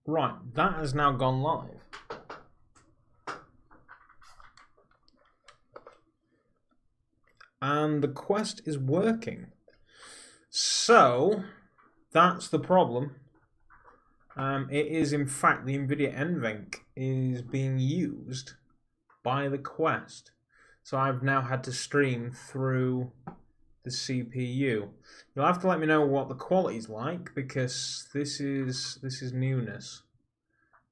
Right, that has now gone live. And the quest is working. So, that's the problem. It is, in fact, the NVIDIA NVENC is being used by the quest. So I've now had to stream through the CPU. You'll have to let me know what the quality's like, because this is newness.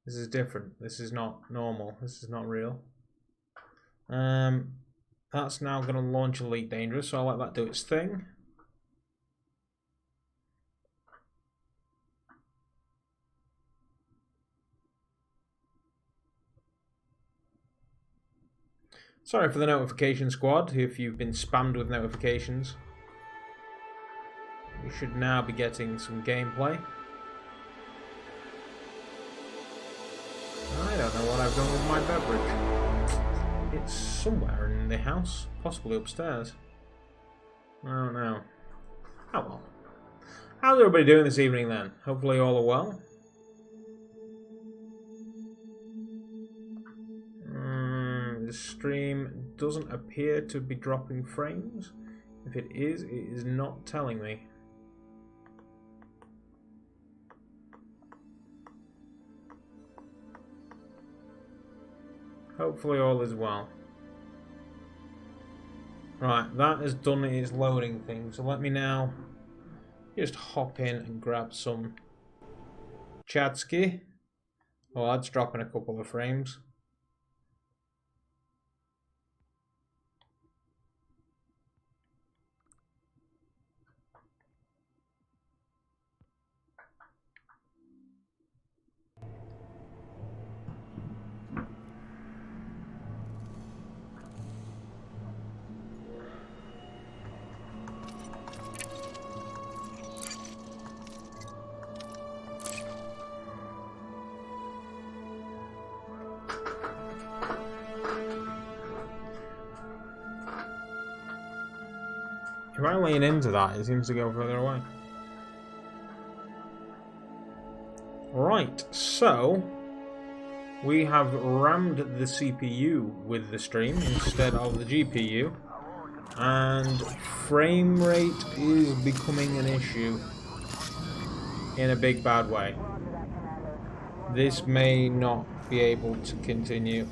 This is different. This is not normal. This is not real. That's now going to launch Elite Dangerous, so I'll let that do its thing. Sorry for the notification squad, if you've been spammed with notifications. You should now be getting some gameplay. I don't know what I've done with my beverage. It's somewhere in the house, possibly upstairs. Oh no. Oh well. How's everybody doing this evening then? Hopefully all are well. The stream doesn't appear to be dropping frames. If it is not telling me. Hopefully all is well. Right, that has done its loading thing, so let me now just hop in and grab some Chadsky. Well, that's dropping a couple of frames. If I lean into that, it seems to go further away. Right, so we have rammed the CPU with the stream instead of the GPU, and frame rate is becoming an issue in a big bad way. This may not be able to continue.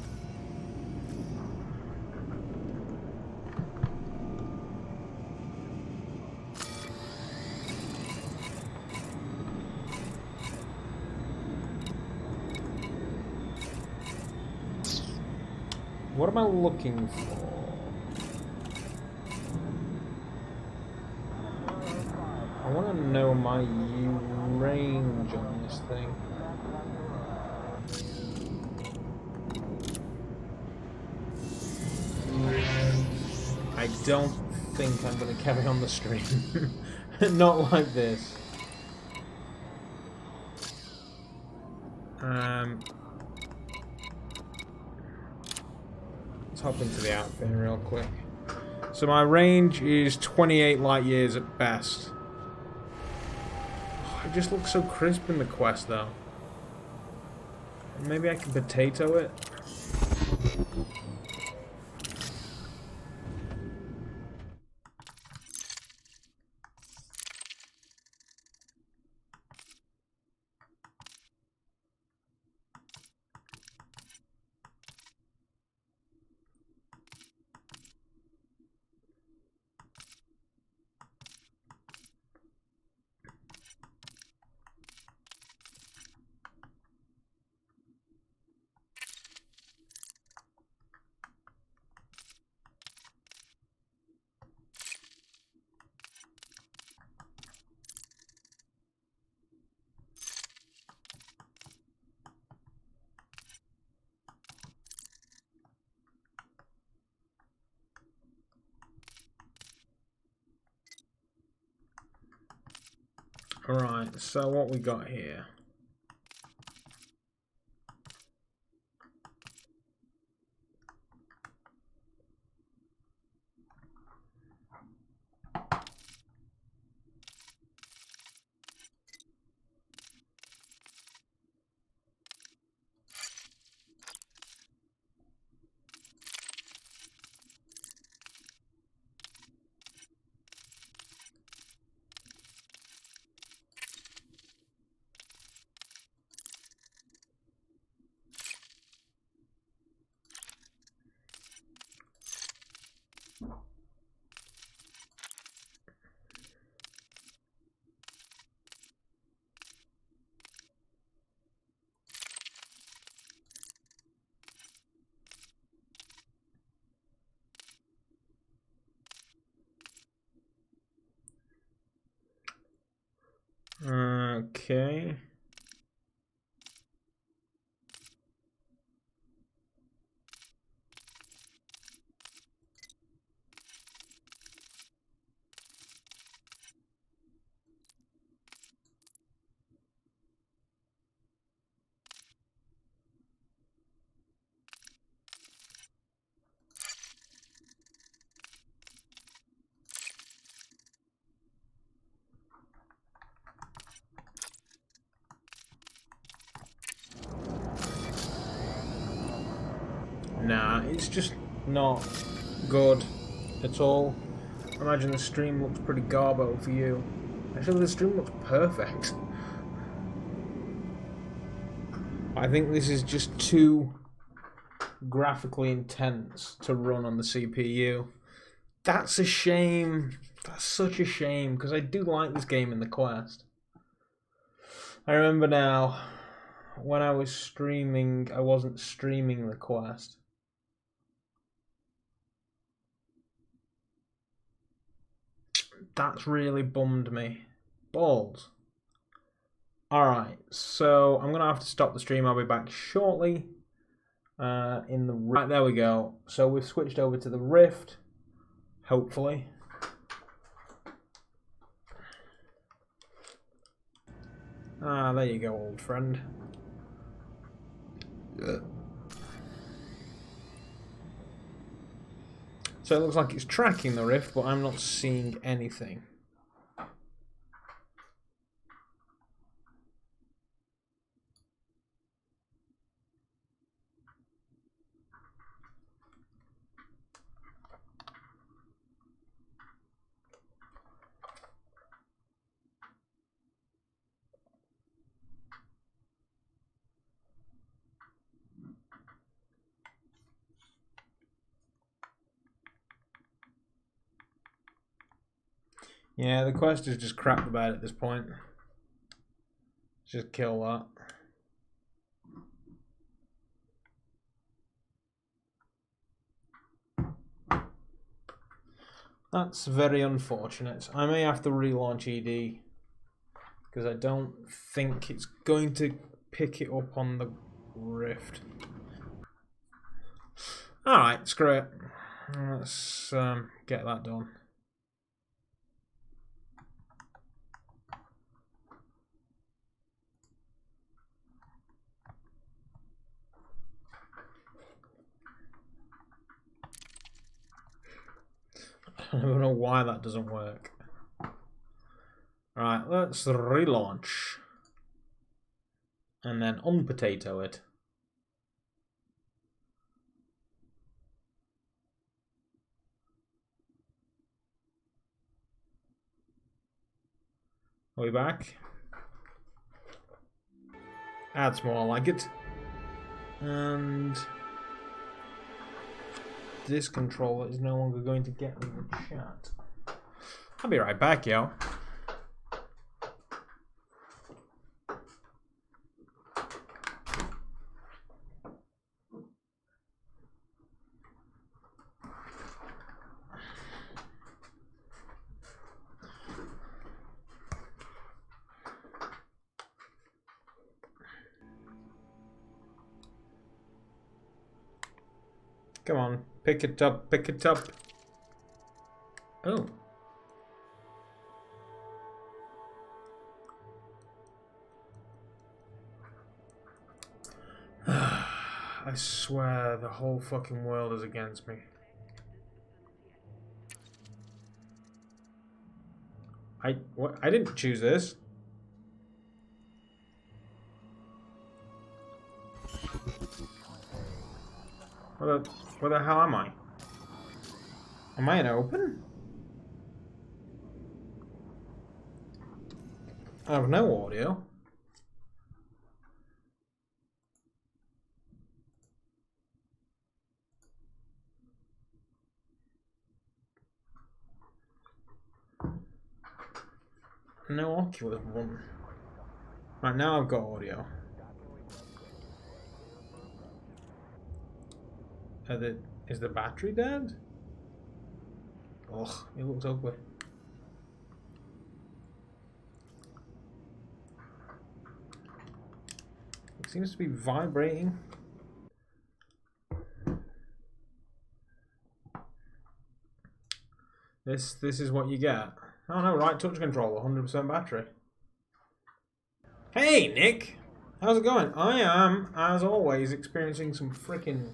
What am I looking for? I want to know my range on this thing. I don't think I'm going to carry on the stream. Not like this. Let's hop into the outfit real quick. So my range is 28 light years at best. Oh, it just looks so crisp in the quest though. Maybe I can potato it. Alright, so what we got here? Okay. Nah, it's just not good at all. I imagine the stream looks pretty garbo for you. Actually, the stream looks perfect. I think this is just too graphically intense to run on the CPU. That's a shame. That's such a shame, because I do like this game in the Quest. I remember now, when I was streaming, I wasn't streaming the Quest. That's really bummed me. Balls. Alright, so I'm going to have to stop the stream. I'll be back shortly. In the right, there we go. So we've switched over to the Rift. Hopefully. Ah, there you go, old friend. So it looks like it's tracking the Rift, but I'm not seeing anything. Yeah, the Quest is just crap about at this point. Just kill that. That's very unfortunate. I may have to relaunch ED, because I don't think it's going to pick it up on the Rift. Alright, screw it. Let's get that done. I don't know why that doesn't work. Alright, let's relaunch. And then unpotato it. Are we back? That's more like it. And this controller is no longer going to get me the chat. I'll be right back, yo. Come on, pick it up, pick it up. Oh. I swear the whole fucking world is against me. I didn't choose this. Where the hell am I? Am I in open? I have no audio. No Oculus one. Right, now I've got audio. Is the battery dead? Ugh, it looks ugly. seems to be vibrating. This is what you get. Oh no, right touch controller, 100% battery. Hey Nick! How's it going? I am, as always, experiencing some freaking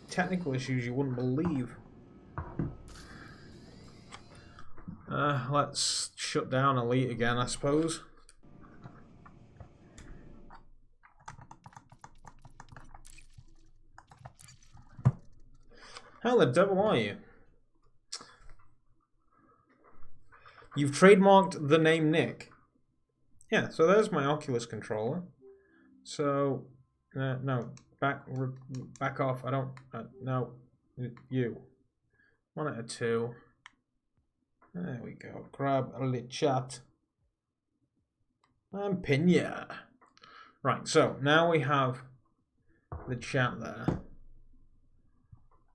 technical issues you wouldn't believe. Let's shut down Elite again, I suppose. How the devil are you? You've trademarked the name Nick. Yeah, so there's my Oculus controller. So, no, back off. I don't, no, you. 1 out of 2. There we go. Grab a little chat. And pin ya. Right, so now we have the chat there.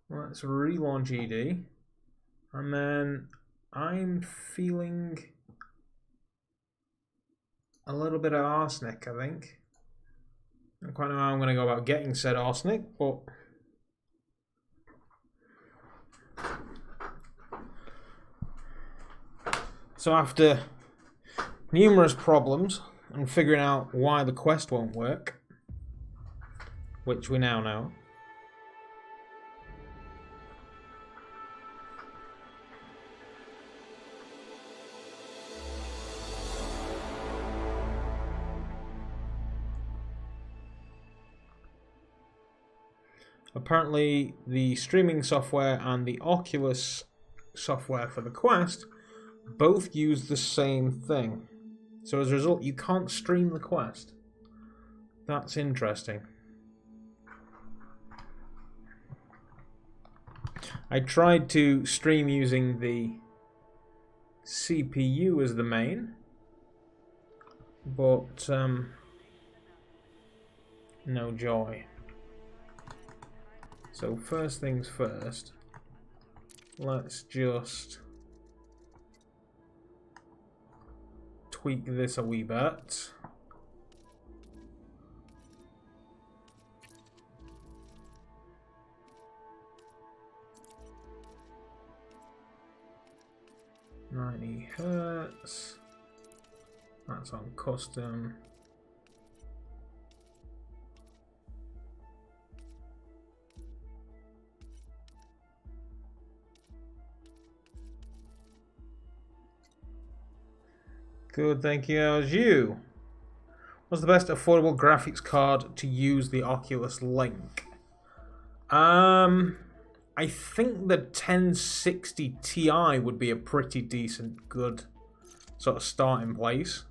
Let's relaunch ED. And then I'm feeling a little bit of arsenic, I think. I don't quite know how I'm going to go about getting said arsenic, but so after numerous problems and figuring out why the quest won't work, which we now know, apparently the streaming software and the Oculus software for the Quest both use the same thing. So as a result, you can't stream the Quest. That's interesting. I tried to stream using the CPU as the main, but no joy. So first things first, let's just tweak this a wee bit. £90. That's on custom. Good, thank you. How's you? What's the best affordable graphics card to use the Oculus Link? I think the 1060 Ti would be a pretty decent, good sort of starting place.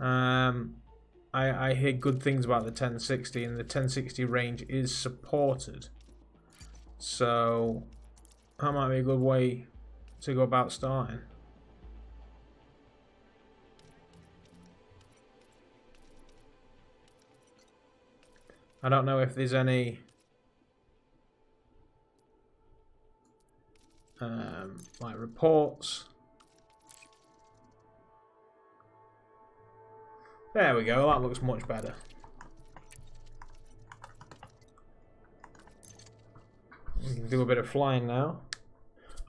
I hear good things about the 1060, and the 1060 range is supported. So that might be a good way to go about starting. I don't know if there's any like reports. There we go, that looks much better. We can do a bit of flying now.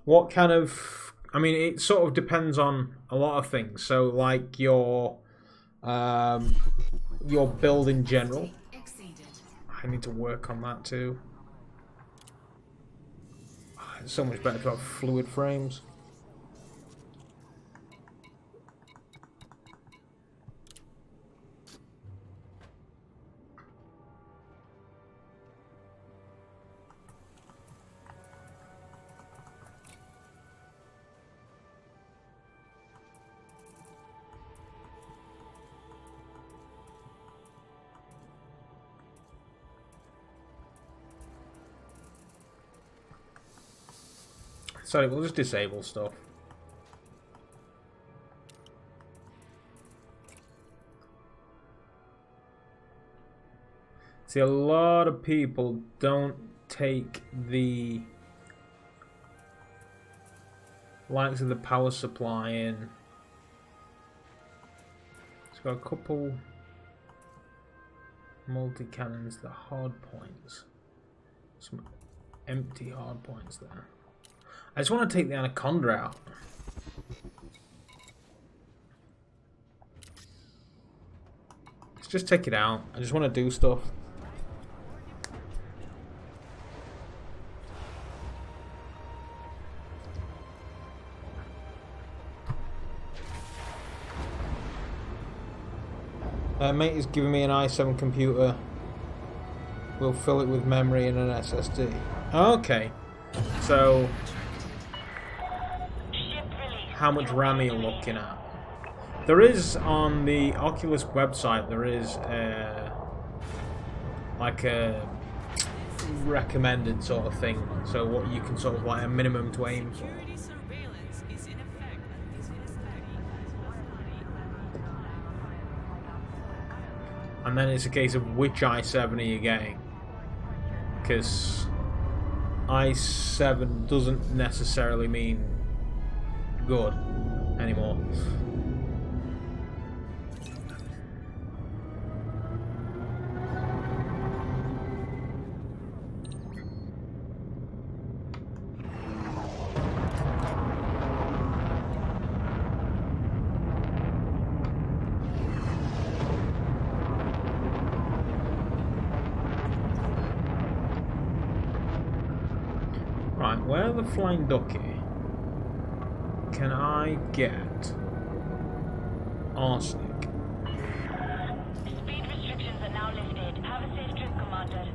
What kind of, I mean, it sort of depends on a lot of things. So like your build in general. I need to work on that too. It's so much better to have fluid frames. Sorry, we'll just disable stuff. See, a lot of people don't take the likes of the power supply in. It's got a couple multi-cannons, the hard points. Some empty hard points there. I just want to take the Anaconda out. Let's just take it out. I just want to do stuff. Mate is giving me an i7 computer. We'll fill it with memory and an SSD. Okay. So, how much RAM are you looking at? There is, on the Oculus website, there is like a recommended sort of thing. So what you can sort of like a minimum to aim for. And then it's a case of which i7 are you getting. Because i7 doesn't necessarily mean good anymore. Right, where the flying ducky can I get arsenic? Speed restrictions are now lifted. Have a safe trip, Commander.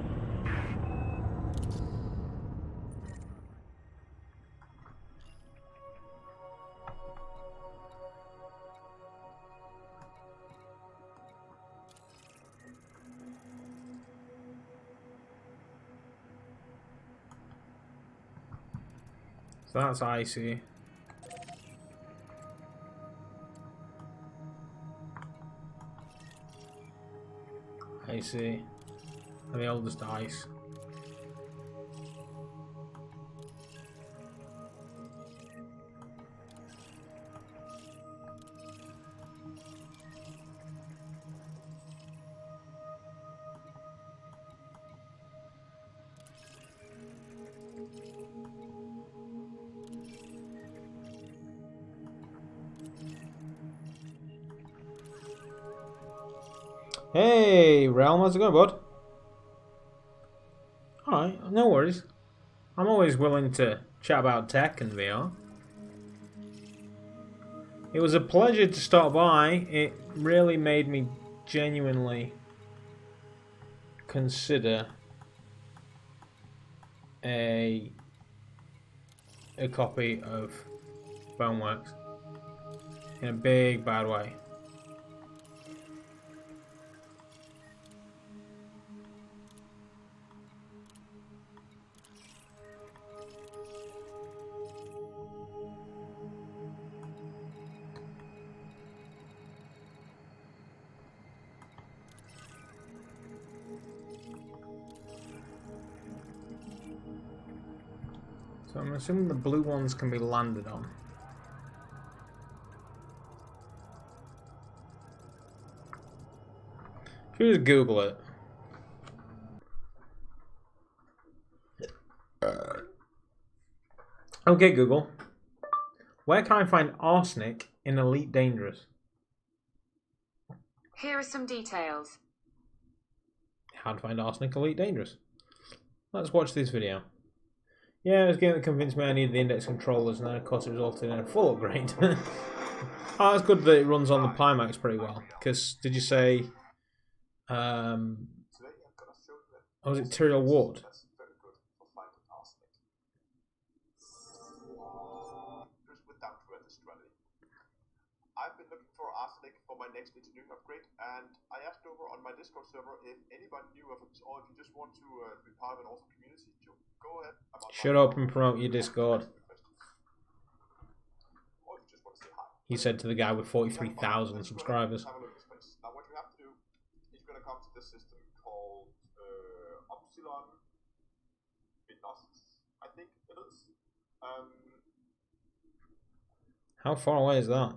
So that's icy. Icy. And the oldest ice. Hey, Realm, how's it going, bud? Alright, no worries. I'm always willing to chat about tech and VR. It was a pleasure to stop by. It really made me genuinely consider a copy of Boneworks in a big bad way. So I'm assuming the blue ones can be landed on. Should we just Google it? Okay, Google. Where can I find arsenic in Elite Dangerous? Here are some details. How to find arsenic Elite Dangerous. Let's watch this video. Yeah, it was a game that convinced me I needed the index controllers, and then of course it resulted in a full upgrade. Oh, that's good that it runs on the Pimax pretty well. Because, did you say... was it Tyrael Ward? I've been looking for arsenic for my next engineering upgrade, and I asked over on my Discord server if anybody knew of it, or if you just want to be part of an awesome community. Go ahead. Shut up and promote your Discord. He said to the guy with 43,000 subscribers. Now what you have to do is you're going to come to this system called Upsilon Binos, I think it is. How far away is that?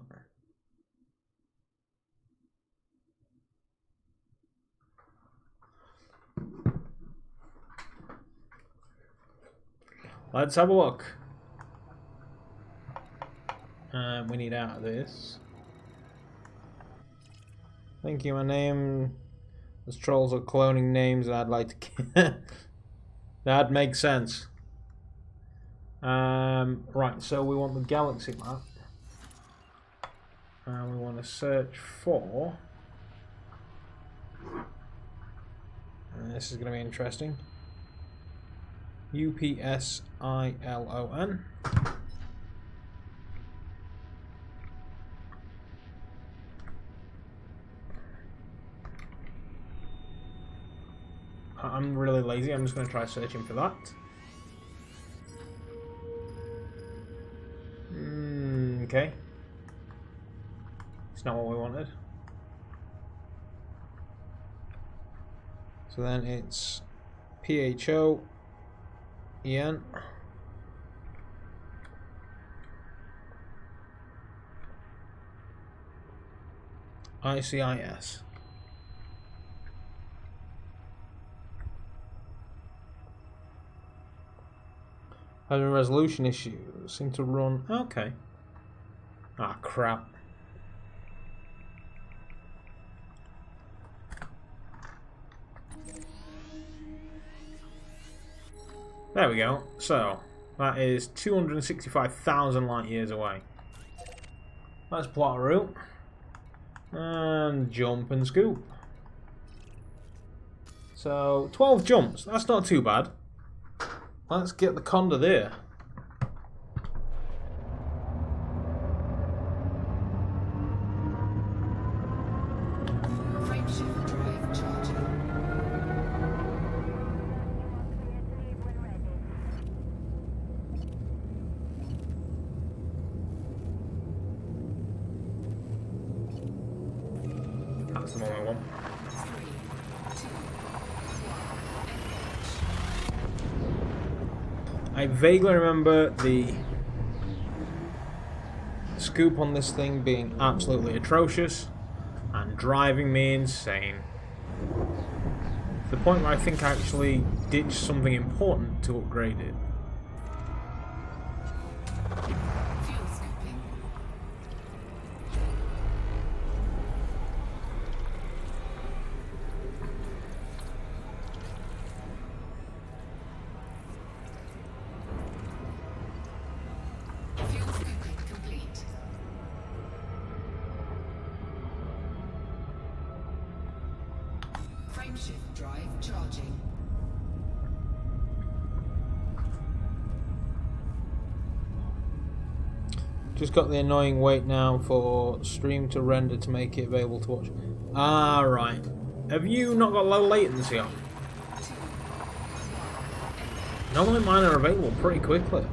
Let's have a look. We need out of this. Thank you, my name. As trolls are cloning names, I'd like to. That makes sense. Right, so we want the galaxy map. And we want to search for. And this is going to be interesting. UPSILON. I'm really lazy. I'm just going to try searching for that. Okay. It's not what we wanted. So then it's PHOEN. ICIS. Having resolution issues. Seem to run. Okay. Ah, crap. There we go. So, that is 265,000 light years away. Let's plot a route. And jump and scoop. So, 12 jumps. That's not too bad. Let's get the Conda there. That's the one I want. I vaguely remember the scoop on this thing being absolutely atrocious and driving me insane. To the point where I think I actually ditched something important to upgrade it. Shift drive charging. Just got the annoying wait now for stream to render to make it available to watch. Ah, right. Have you not got low latency on? Normally mine are available pretty quickly.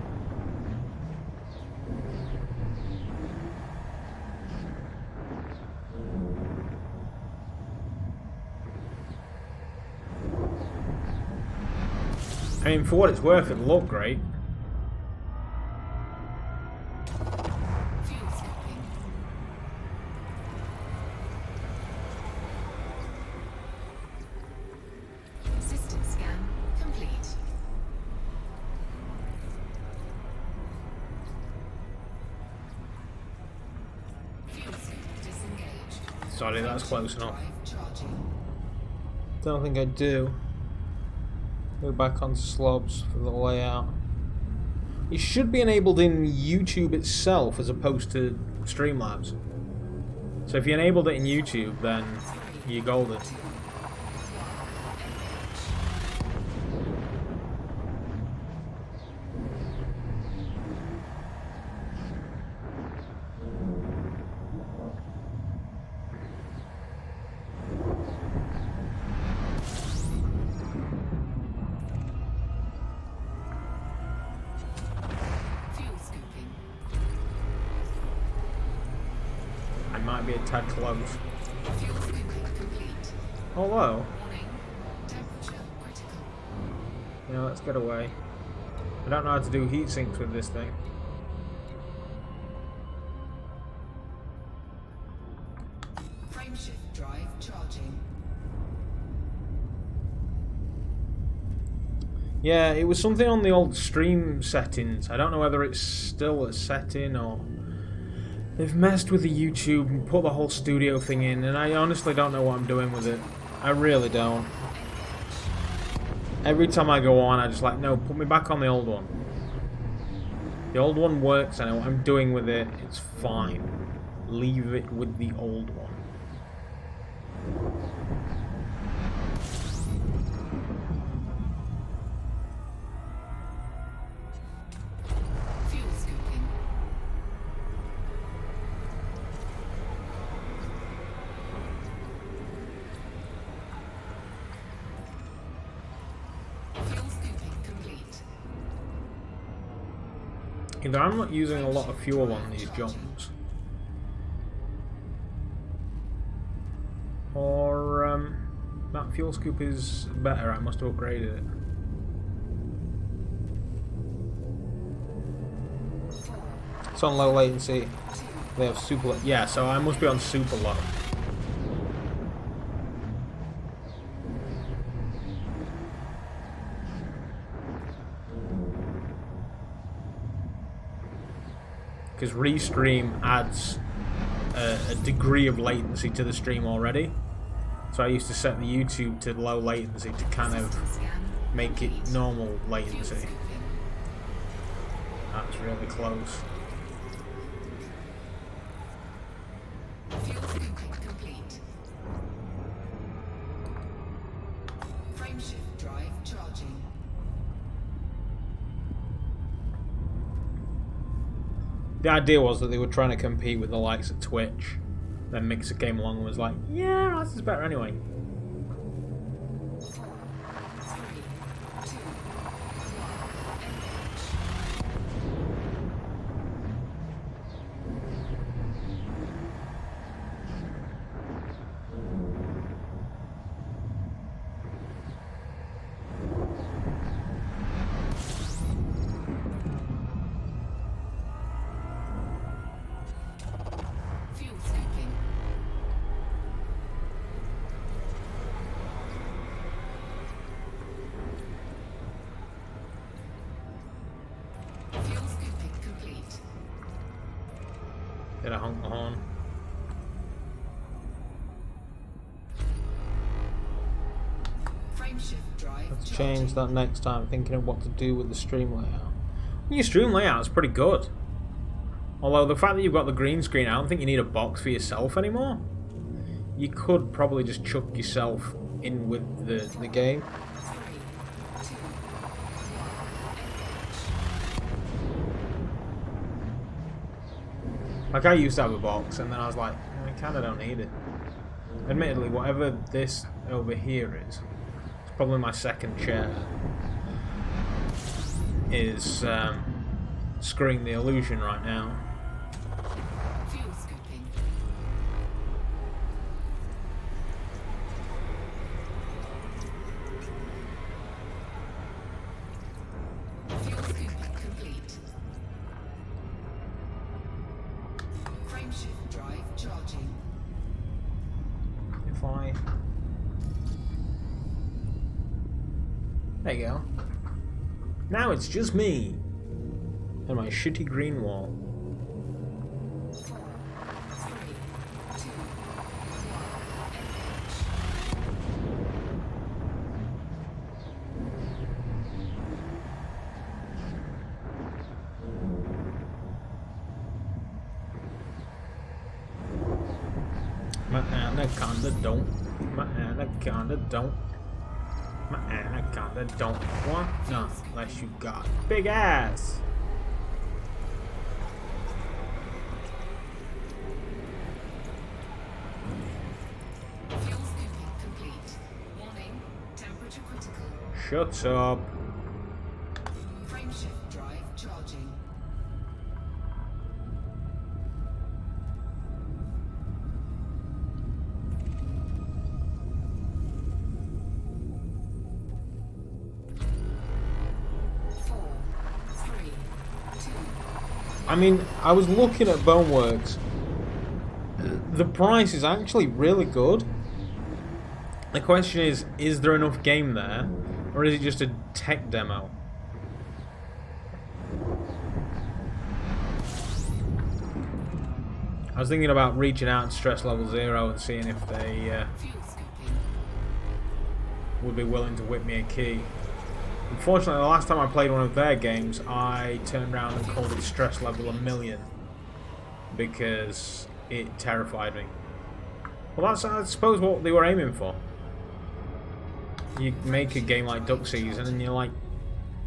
I mean, for what it's worth, it looked great. System scan complete. Fuel sync disengaged. Sorry, that's close enough. Drive charging. Don't think I do. Go back onto slobs for the layout. It should be enabled in YouTube itself as opposed to Streamlabs. So if you enabled it in YouTube, then you're golden. Might be a tad close. Although, you know, let's get away. I don't know how to do heat sinks with this thing. Frameshift drive charging. Yeah, it was something on the old stream settings. I don't know whether it's still a setting or they've messed with the YouTube and put the whole studio thing in, and I honestly don't know what I'm doing with it. I really don't. Every time I go on, I just like, no, put me back on the old one. The old one works, I know what I'm doing with it, it's fine. Leave it with the old one. Fuel scooping. Fuel scooping complete. Either I'm not using a lot of fuel on these jumps, or that fuel scoop is better. I must have upgraded it. It's on low latency. They have super. Yeah, so I must be on super low. Because Restream adds a degree of latency to the stream already. So I used to set the YouTube to low latency to kind of make it normal latency. That's really close. Fuel scooping complete. Frameshift drive charging. The idea was that they were trying to compete with the likes of Twitch. Then Mixer came along and was like, yeah, ours is better anyway. 4, 3, 2, 1. Fuel scooping. Fuel scooping complete. Did I honk the horn? Frameshift drive Let's charging. change that next time, thinking of what to do with the stream layout. Your stream layout is pretty good. Although the fact that you've got the green screen, I don't think you need a box for yourself anymore. You could probably just chuck yourself in with the game. 3, 2, 1. Like I used to have a box, and then I was like, I kind of don't need it. Admittedly, whatever this over here is, it's probably my second chair, is screwing the illusion right now. Fuel scooping. Fuel scooping complete. Frameshift drive charging. If I... There you go. Now it's just me and my shitty green wall. 4, 3, 2, 1. My anaconda don't. My anaconda don't. My anaconda don't want none unless you got big ass. Fuel scooping complete. Warning, temperature critical. Shut up. Frameshift drive charging. I mean, I was looking at Boneworks. The price is actually really good. The question is there enough game there? Or is it just a tech demo? I was thinking about reaching out to Stress Level 0 and seeing if they Fuel scooping. would be willing to whip me a key. Unfortunately, the last time I played one of their games, I turned around and called it Stress Level 1,000,000 because it terrified me. Well, that's, I suppose, what they were aiming for. You make a game like Duck Season and you're like,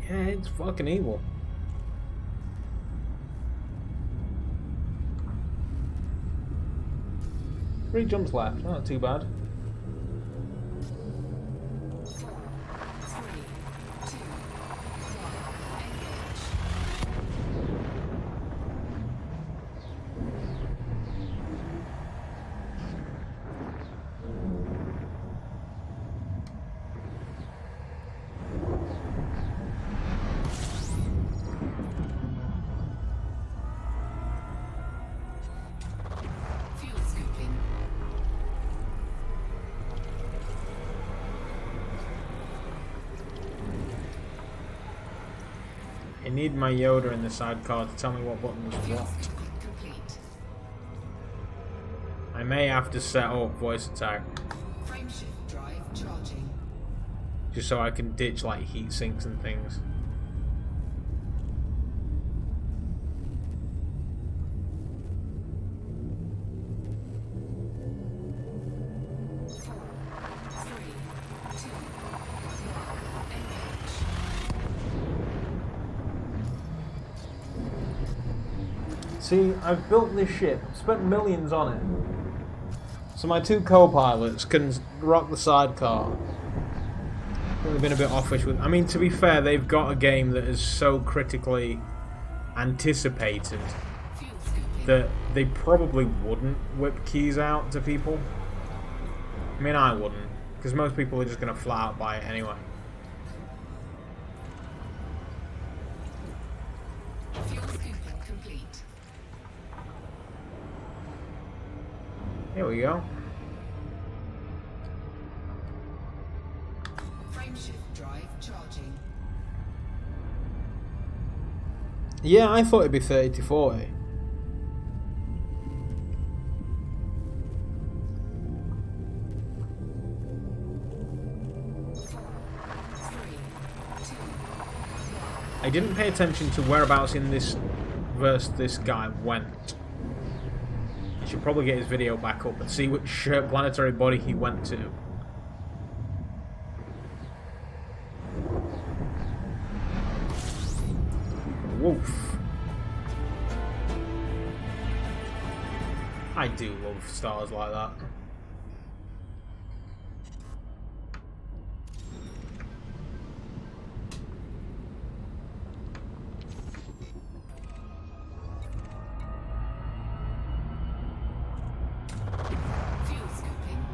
yeah, it's fucking evil. 3 jumps left, not too bad. 4, 3, 2, 1. Engage. Fuel scooping. I need my Yoda in the sidecar to tell me what button was Fuel what. scooping complete. I may have to set up voice attack Frameshift drive charging. just so I can ditch like heat sinks and things. Four, three, two, one. Engage. See, I've built this ship, spent millions on it. So my 2 co-pilots can rock the sidecar. They've been a bit offish with. I mean, to be fair, they've got a game that is so critically anticipated Fuel scooping. that they probably wouldn't whip keys out to people. I mean, I wouldn't, because most people are just going to flat out buy it anyway. Fuel scooping complete. Here we go. Frameshift drive charging. Yeah, I thought it'd be 30 to 40. Four, three, two, I didn't pay attention to whereabouts in this verse this guy went. I should probably get his video back up and see which planetary body he went to. Woof. I do love stars like that. fuel scooping.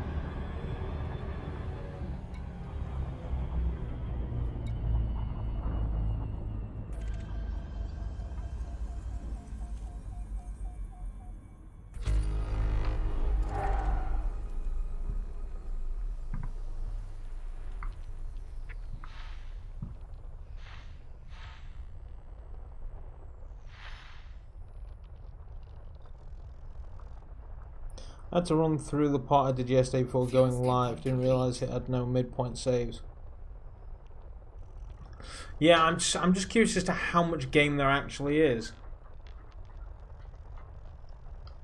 I had to run through the part I did yesterday before going live. Didn't realise it had no midpoint saves. Yeah, I'm just curious as to how much game there actually is.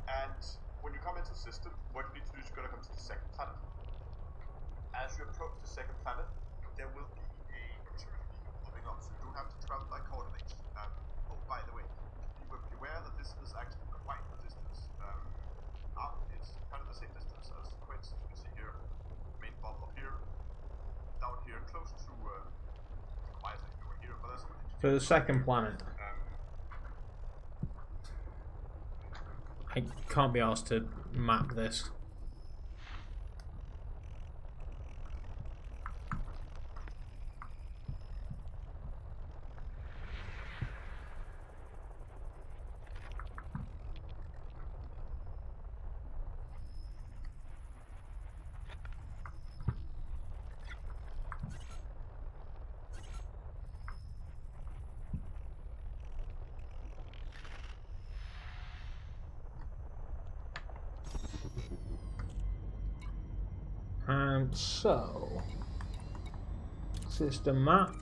And when you come into the system, what you need to do is you're going to come to the second planet. As you approach the second planet, there will be a material beacon popping up, so you don't have to travel by coordinates. Oh, by the way, be aware that this is actually quite the distance. It's kind of the same distance as Quince. You can see here, main bubble up here, down here, close to Leviathan over here, but there's some For the second planet. I can't be asked to map this. So, system map.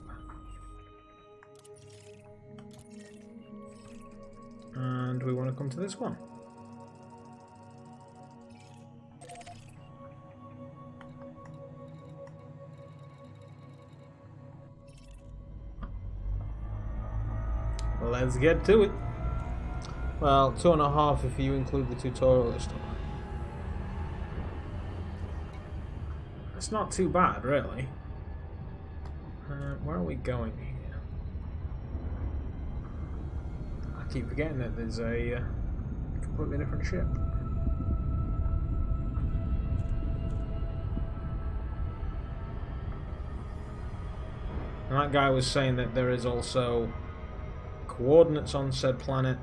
And we want to come to this one. Let's get to it. Well, 2.5 if you include the tutorial stuff. It's not too bad, really. Where are we going here? I keep forgetting that there's a completely different ship. And that guy was saying that there is also coordinates on said planet.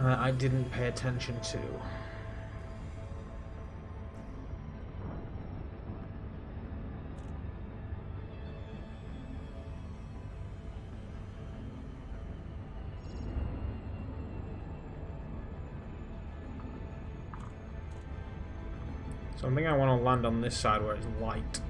I didn't pay attention to. So I think I want to land on this side where it's light.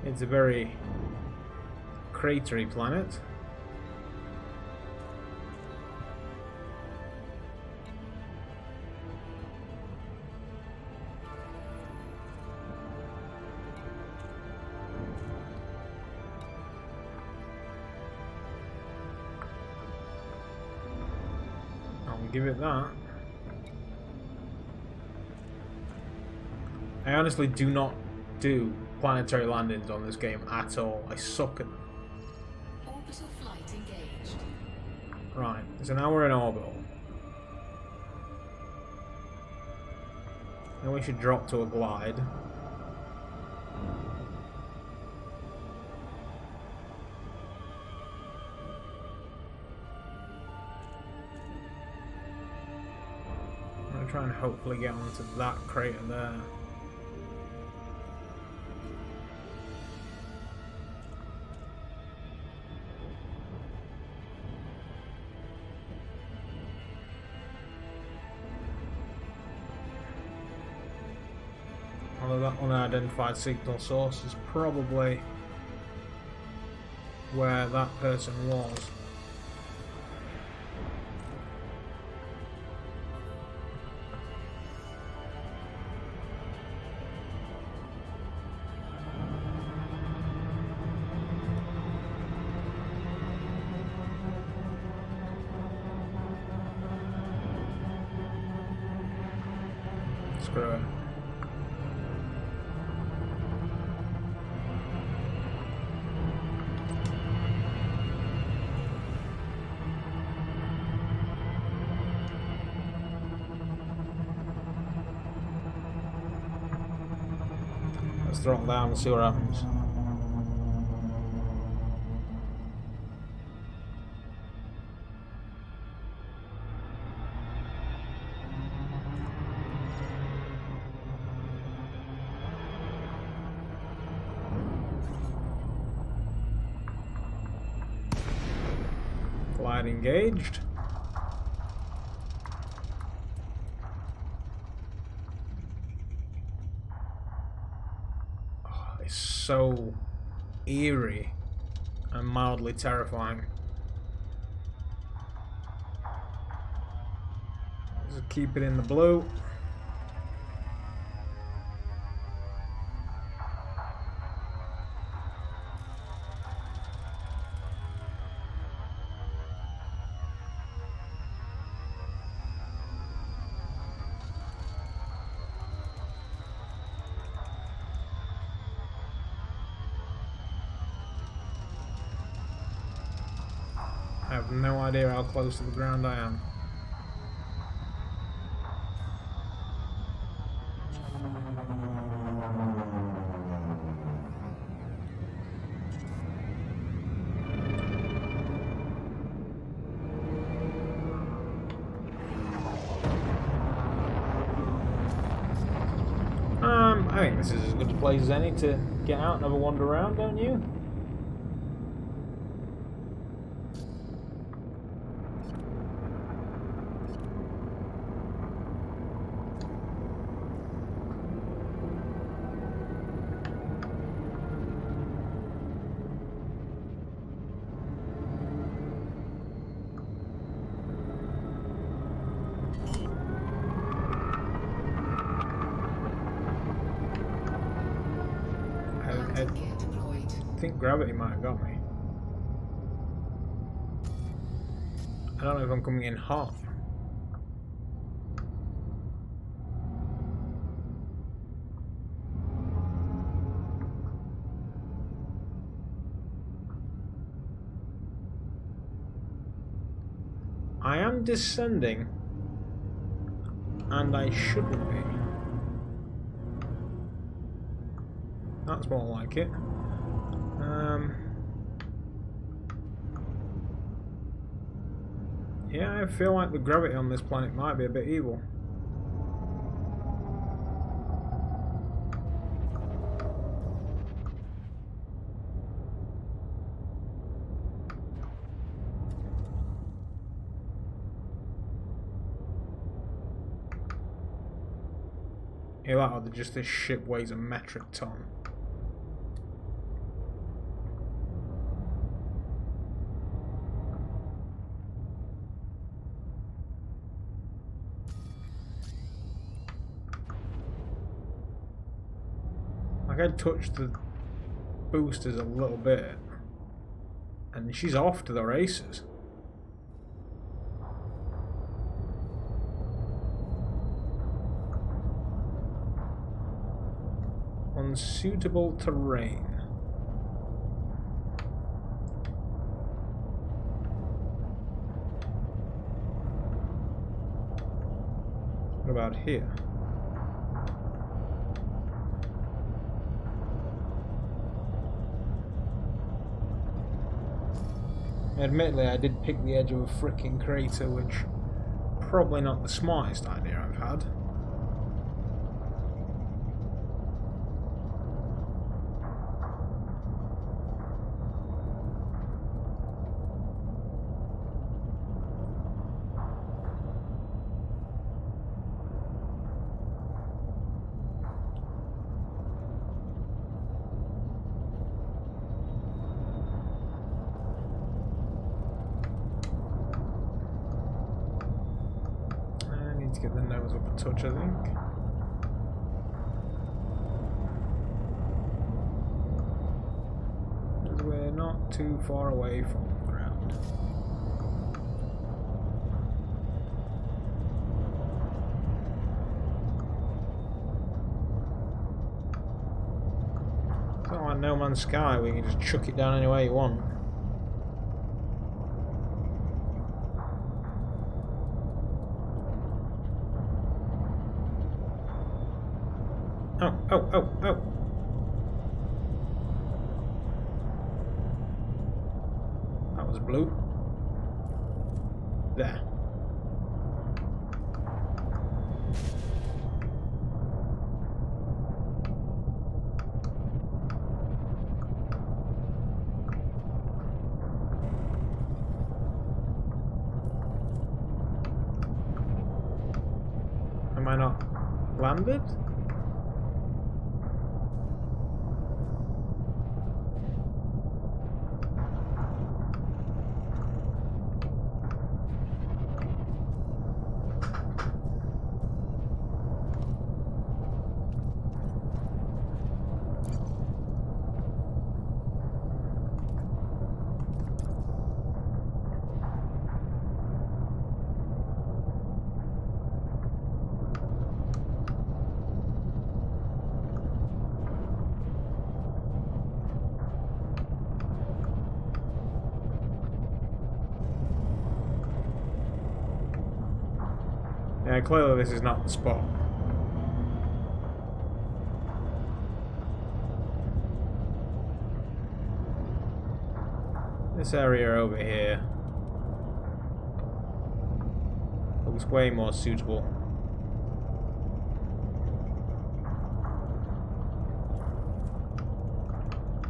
It's a very cratery planet. I'll give it that. I honestly do not do planetary landings on this game at all. I suck at them. Orbital flight engaged. Right, so now we're in orbital. Then we should drop to a glide. I'm going to try and hopefully get onto that crater there. Although that unidentified signal source is probably where that person was. Screw it. Let's throttle down and see what happens. Glide engaged. Oh, it's so eerie and mildly terrifying. Just keep it in the blue. I have no idea how close to the ground I am. I think this is as good a place as any to get out and have a wander around, don't you? I think gravity might have got me. I don't know if I'm coming in hot. I am descending, and I shouldn't be. That's more like it. Yeah, I feel like the gravity on this planet might be a bit evil. Either that or just this ship weighs a metric ton. Like I touched the boosters a little bit and she's off to the races. Unsuitable terrain. What about here? Admittedly, I did pick the edge of a frickin' crater, which probably not the smartest idea I've had. Get the nose up a touch, I think. Because we're not too far away from the ground. It's not like No Man's Sky where you can just chuck it down any way you want. Oh. That was blue. There. Am I not landed? Yeah, clearly this is not the spot. This area over here looks way more suitable.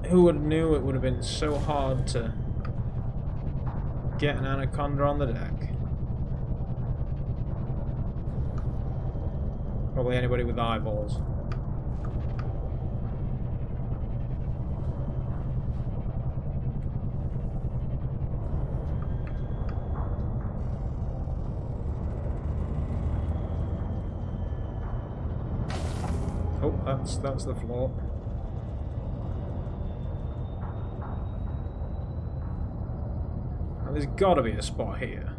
Who would have knew it would have been so hard to get an anaconda on the deck? Probably anybody with eyeballs. Oh, that's the floor. Now, there's got to be a spot here.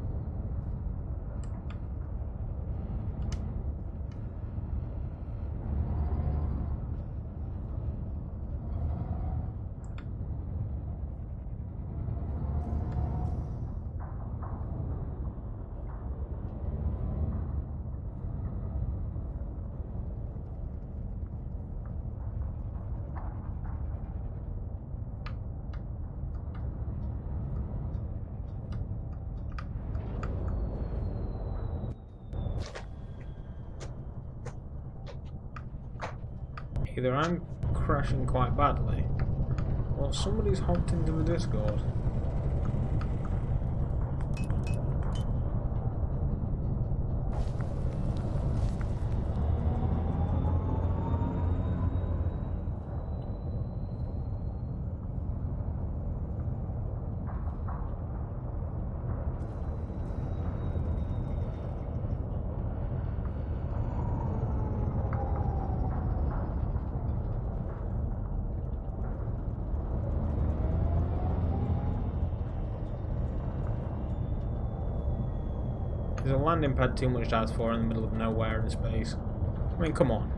Either I'm crashing quite badly, or somebody's hopped into the Discord. Is a landing pad too much to ask for in the middle of nowhere in space? I mean, come on.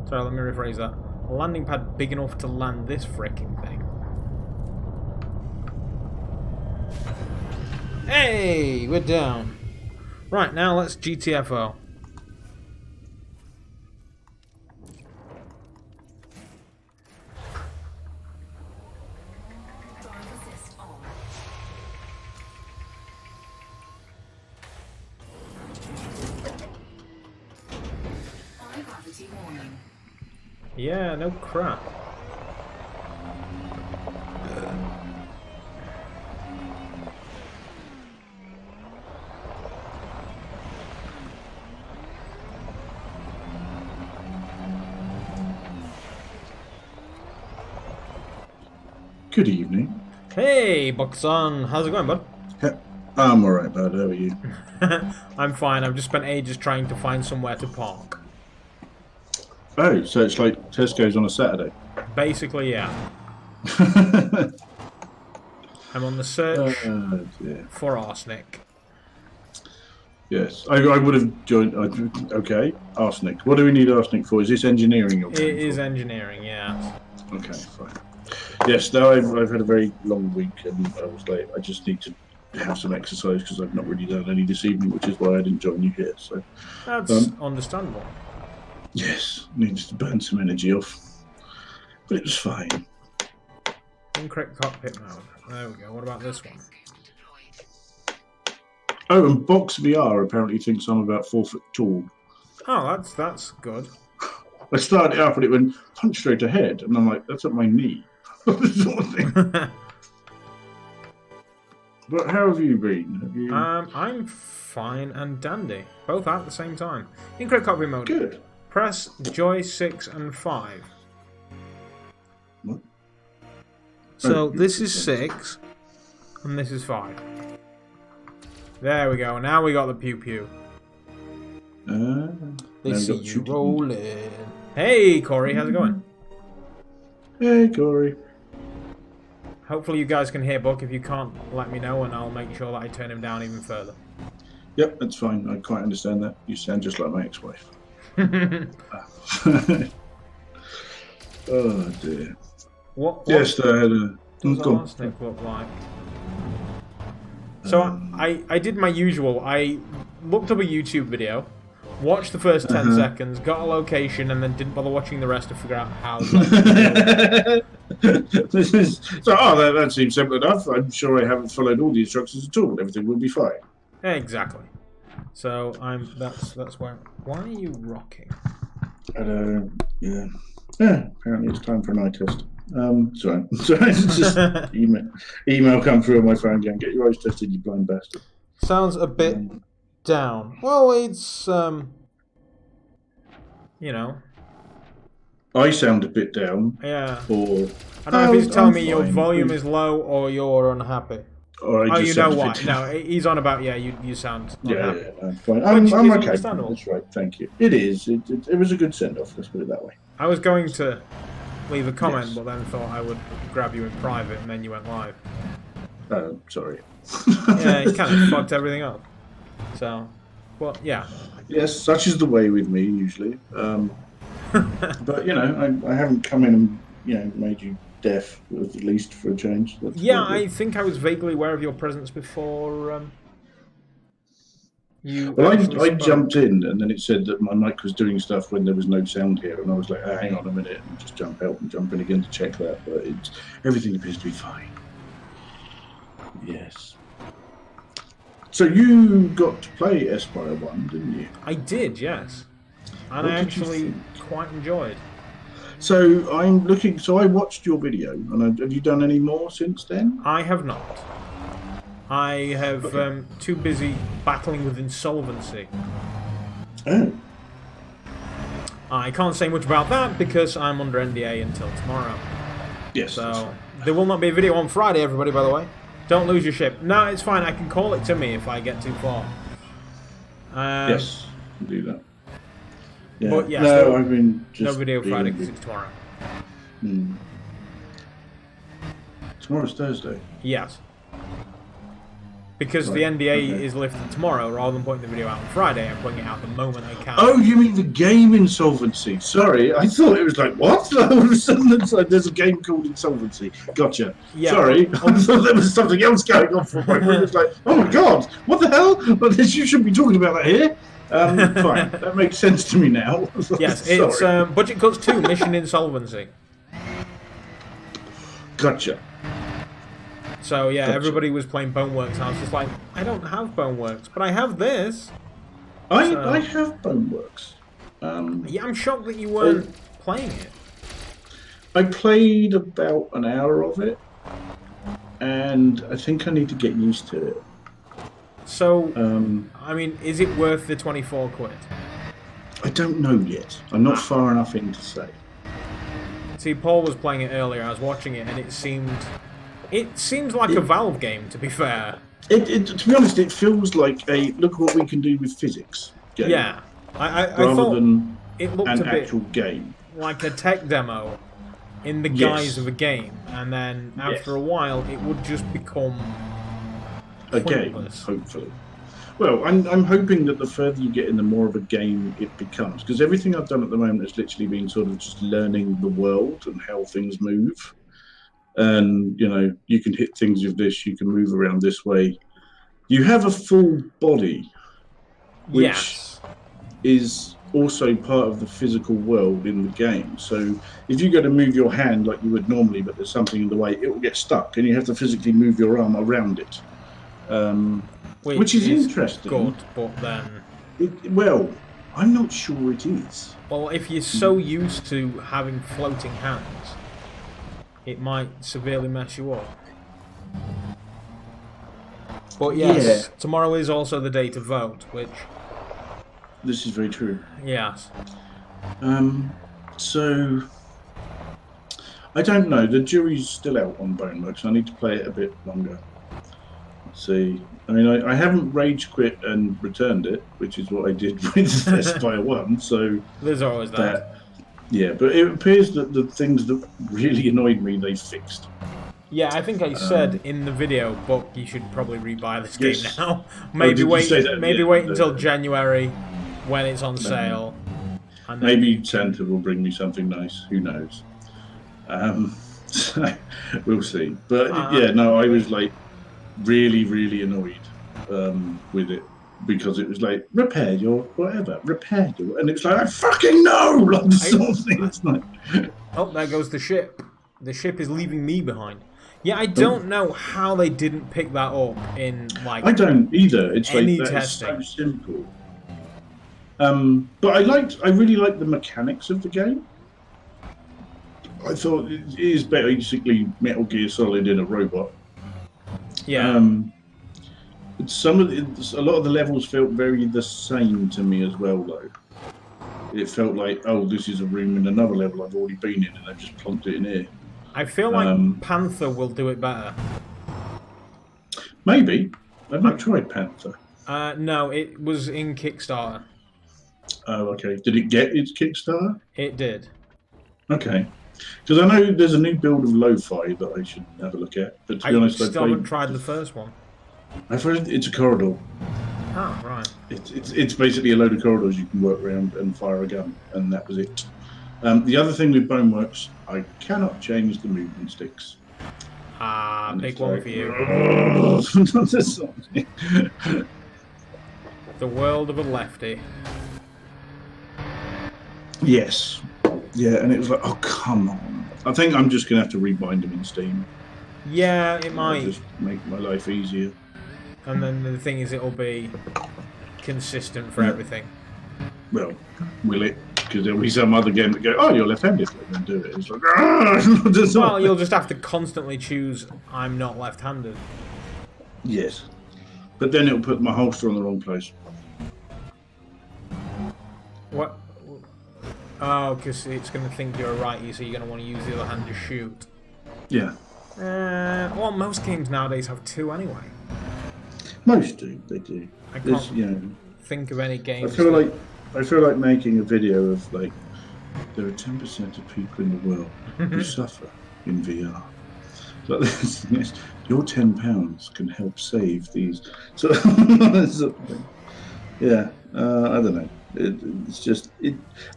Sorry, let me rephrase that. A landing pad big enough to land this frickin' thing. Hey, we're down. Right, now let's GTFO. Yeah, no crap. Good evening. Hey, Buxon. How's it going, bud? I'm alright, bud. How are you? I'm fine. I've just spent ages trying to find somewhere to park. Oh, so it's like Tesco's on a Saturday. Basically, yeah. I'm on the search for arsenic. Yes, I would have joined. Okay, arsenic. What do we need arsenic for? Is this engineering? You're It is engineering, yeah. Okay, fine. Yes, no, I've had a very long week and I was late. I just need to have some exercise because I've not really done any this evening, which is why I didn't join you here. So that's understandable. Yes, needed to burn some energy off, but it was fine. Incorrect cockpit mode. There we go. What about this one? Oh, and Box VR apparently thinks I'm about 4 foot tall. Oh, that's good. I started out and it went punch straight ahead, and I'm like, that's at my knee. Sort of thing. But how have you been? I'm fine and dandy, both at the same time. Incorrect cockpit mode. Good. Press joy 6 and 5. What? So this is 6, and this is 5. There we go. Now we got the pew pew. They see you rolling. Hey, Corey, how's it going? Hey, Corey. Hopefully you guys can hear Buck. If you can't, let me know, and I'll make sure that I turn him down even further. Yep, that's fine. I quite understand that. You sound just like my ex-wife. Oh dear. What yes, I had a. does arsenic look like? So I did my usual. I looked up a YouTube video, watched the first 10 seconds, got a location, and then didn't bother watching the rest to figure out how. This is so. Oh, that seems simple enough. I'm sure I haven't followed all the instructions at all. Everything will be fine. Exactly. So that's where. Why are you rocking? Hello. Yeah. Yeah. Apparently, it's time for an eye test. Sorry. Sorry. It's just email come through on my phone going, get your eyes tested, you blind bastard. Sounds a bit down. Well, it's you know. I sound a bit down. Yeah. Or I don't know if he's telling me your fine. volume is low or you're unhappy. Or I Oh, just you know sound a what? bit No, he's on about, yeah, you sound unhappy. Yeah, I'm fine. Which I'm is okay. understandable. That's right. Thank you. It is. It was a good send off. Let's put it that way. I was going to leave a comment, Yes. but then thought I would grab you in private, and then you went live. Sorry. Yeah, it kind of fucked everything up. So, well, yeah. Yes, such is the way with me usually. But you know, I haven't come in and made you deaf, at least for a change. That's Yeah, quite I good. think I was vaguely aware of your presence before you. Well, actually I spoke. jumped in, and then it said that my mic was doing stuff when there was no sound here, and I was like, hang on a minute, and just jump out and jump in again to check that. But everything appears to be fine. Yes. So you got to play Aspire 1, didn't you? I did, yes, and What I did you actually think? quite enjoyed. So I'm looking. So I watched your video, and have you done any more since then? I have not. I have too busy battling with insolvency. Oh, I can't say much about that because I'm under NDA until tomorrow. yes. that's So right. there will not be a video on Friday, everybody, by the way. Don't lose your ship. No, it's fine. I can call it to me if I get too far. Yes, can do that. Yeah. But yes, no, I've been just no video Friday dealing because with- it's tomorrow. Tomorrow's Thursday. Yes. Because Right, the NDA okay. is lifted tomorrow, rather than putting the video out on Friday, I'm putting it out the moment I can. Oh, you mean the game Insolvency? Sorry, I thought it was like, what? All of a sudden, it's like, there's a game called Insolvency. Gotcha. Yeah, Sorry, but- I thought there was something else going on for a moment. It was like, oh my god, what the hell? Well, you shouldn't be talking about that here. Fine, that makes sense to me now. Yes, it's Sorry. Budget Cuts 2, Mission Insolvency. Gotcha. So yeah, Gotcha. everybody was playing Boneworks, and I was just like, I don't have Boneworks, but I have this. I So- have Boneworks. Yeah, I'm shocked that you weren't playing it. I played about an hour of it, and I think I need to get used to it. So, Um, I mean, is it worth the 24 quid? I don't know yet. I'm not far enough in to say. See, Paul was playing it earlier, I was watching it, and it seems like a Valve game, to be fair. To be honest, it feels like a look what we can do with physics game, Yeah. I rather thought than it looked an a bit actual game. like a tech demo in the Yes. guise of a game, and then after Yes. a while, it would just become A game, pointless. hopefully. Well, I'm hoping that the further you get in, the more of a game it becomes. Because everything I've done at the moment has literally been sort of just learning the world and how things move. And, you can hit things with this, you can move around this way. You have a full body, which Yes. is also part of the physical world in the game. So if you go to move your hand like you would normally, but there's something in the way, it will get stuck, and you have to physically move your arm around it. Which is interesting. Good, but then, Well, I'm not sure it is. well, if you're so used to having floating hands, it might severely mess you up. But yes, tomorrow is also the day to vote, which, This is very true. yes. So I don't know. The jury's still out on Boneworks. I need to play it a bit longer. Let's see. I mean, I haven't rage quit and returned it, which is what I did with Aspire 1. So There's always that. yeah, but it appears that the things that really annoyed me, they fixed. Yeah, I think I said in the video, but you should probably rebuy this game Yes. now. did Maybe you wait. say that? Maybe Yeah, wait until January when it's on sale. And then Maybe Santa will bring me something nice. Who knows? We'll see. But yeah, no, I was like really, really annoyed with it because it was like repair your whatever, repair your, and it's like I fucking know, like the sort of thing. It's like, Oh, there goes the ship. The ship is leaving me behind. Yeah, I don't know how they didn't pick that up in like. I don't either. It's Any like that is testing. so simple. But I really liked the mechanics of the game. I thought it is basically Metal Gear Solid in a robot. Yeah. A lot of the levels felt very the same to me as well, though. It felt like, oh, this is a room in another level I've already been in, and I've just plonked it in here. I feel like Panther will do it better. Maybe. I've not tried Panther. No, it was in Kickstarter. Oh, okay. Did it get its Kickstarter? It did. Okay. Because I know there's a new build of Lo-Fi that I should have a look at. But to be honest, I still haven't tried the first one. I've heard it's a corridor. Oh, right. It's basically a load of corridors you can work around and fire a gun, and that was it. The other thing with Boneworks, I cannot change the movement sticks. Big one for you. The world of a lefty. Yes. Yeah, and it was like, oh, come on. I think I'm just going to have to rebind them in Steam. Yeah, it might. Just make my life easier. And then the thing is, it'll be consistent for everything. Well, will it? Because there'll be some other game that go, oh, you're left-handed, then do it. It's like, well, you'll just have to constantly choose, I'm not left-handed. Yes. But then it'll put my holster on the wrong place. What? Oh, because it's going to think you're a righty, so you're going to want to use the other hand to shoot. Yeah. Well, most games nowadays have two anyway. Most do, they do. I can't think of any games. I feel like making a video of like there are 10% of people in the world who suffer in VR. So yes, your £10 can help save these. So yeah, I don't know. It's just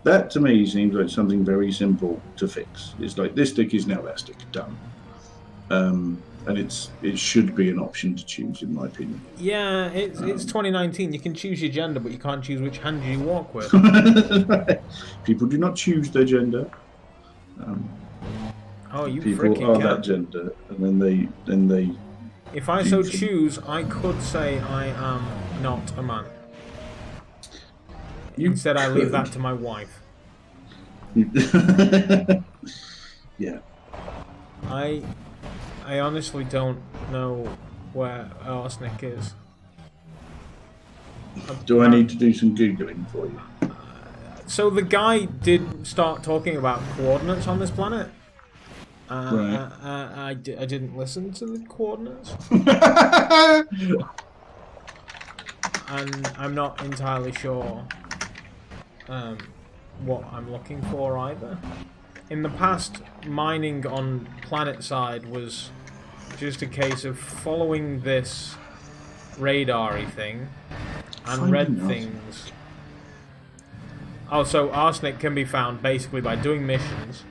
that to me seems like something very simple to fix. It's like this stick is now elastic, done. And it should be an option to choose, in my opinion. Yeah, it's 2019. You can choose your gender, but you can't choose which hand you walk with. People do not choose their gender. Oh, you people freaking are can. that gender, and then they. If I so choose, I could say I am not a man. Instead, I leave that to my wife. Yeah. I honestly don't know where arsenic is. Do I need to do some Googling for you? So the guy did start talking about coordinates on this planet. Right. I didn't listen to the coordinates. And I'm not entirely sure what I'm looking for either. In the past, mining on planet side was just a case of following this radar-y thing and red things. Oh, so arsenic can be found basically by doing missions,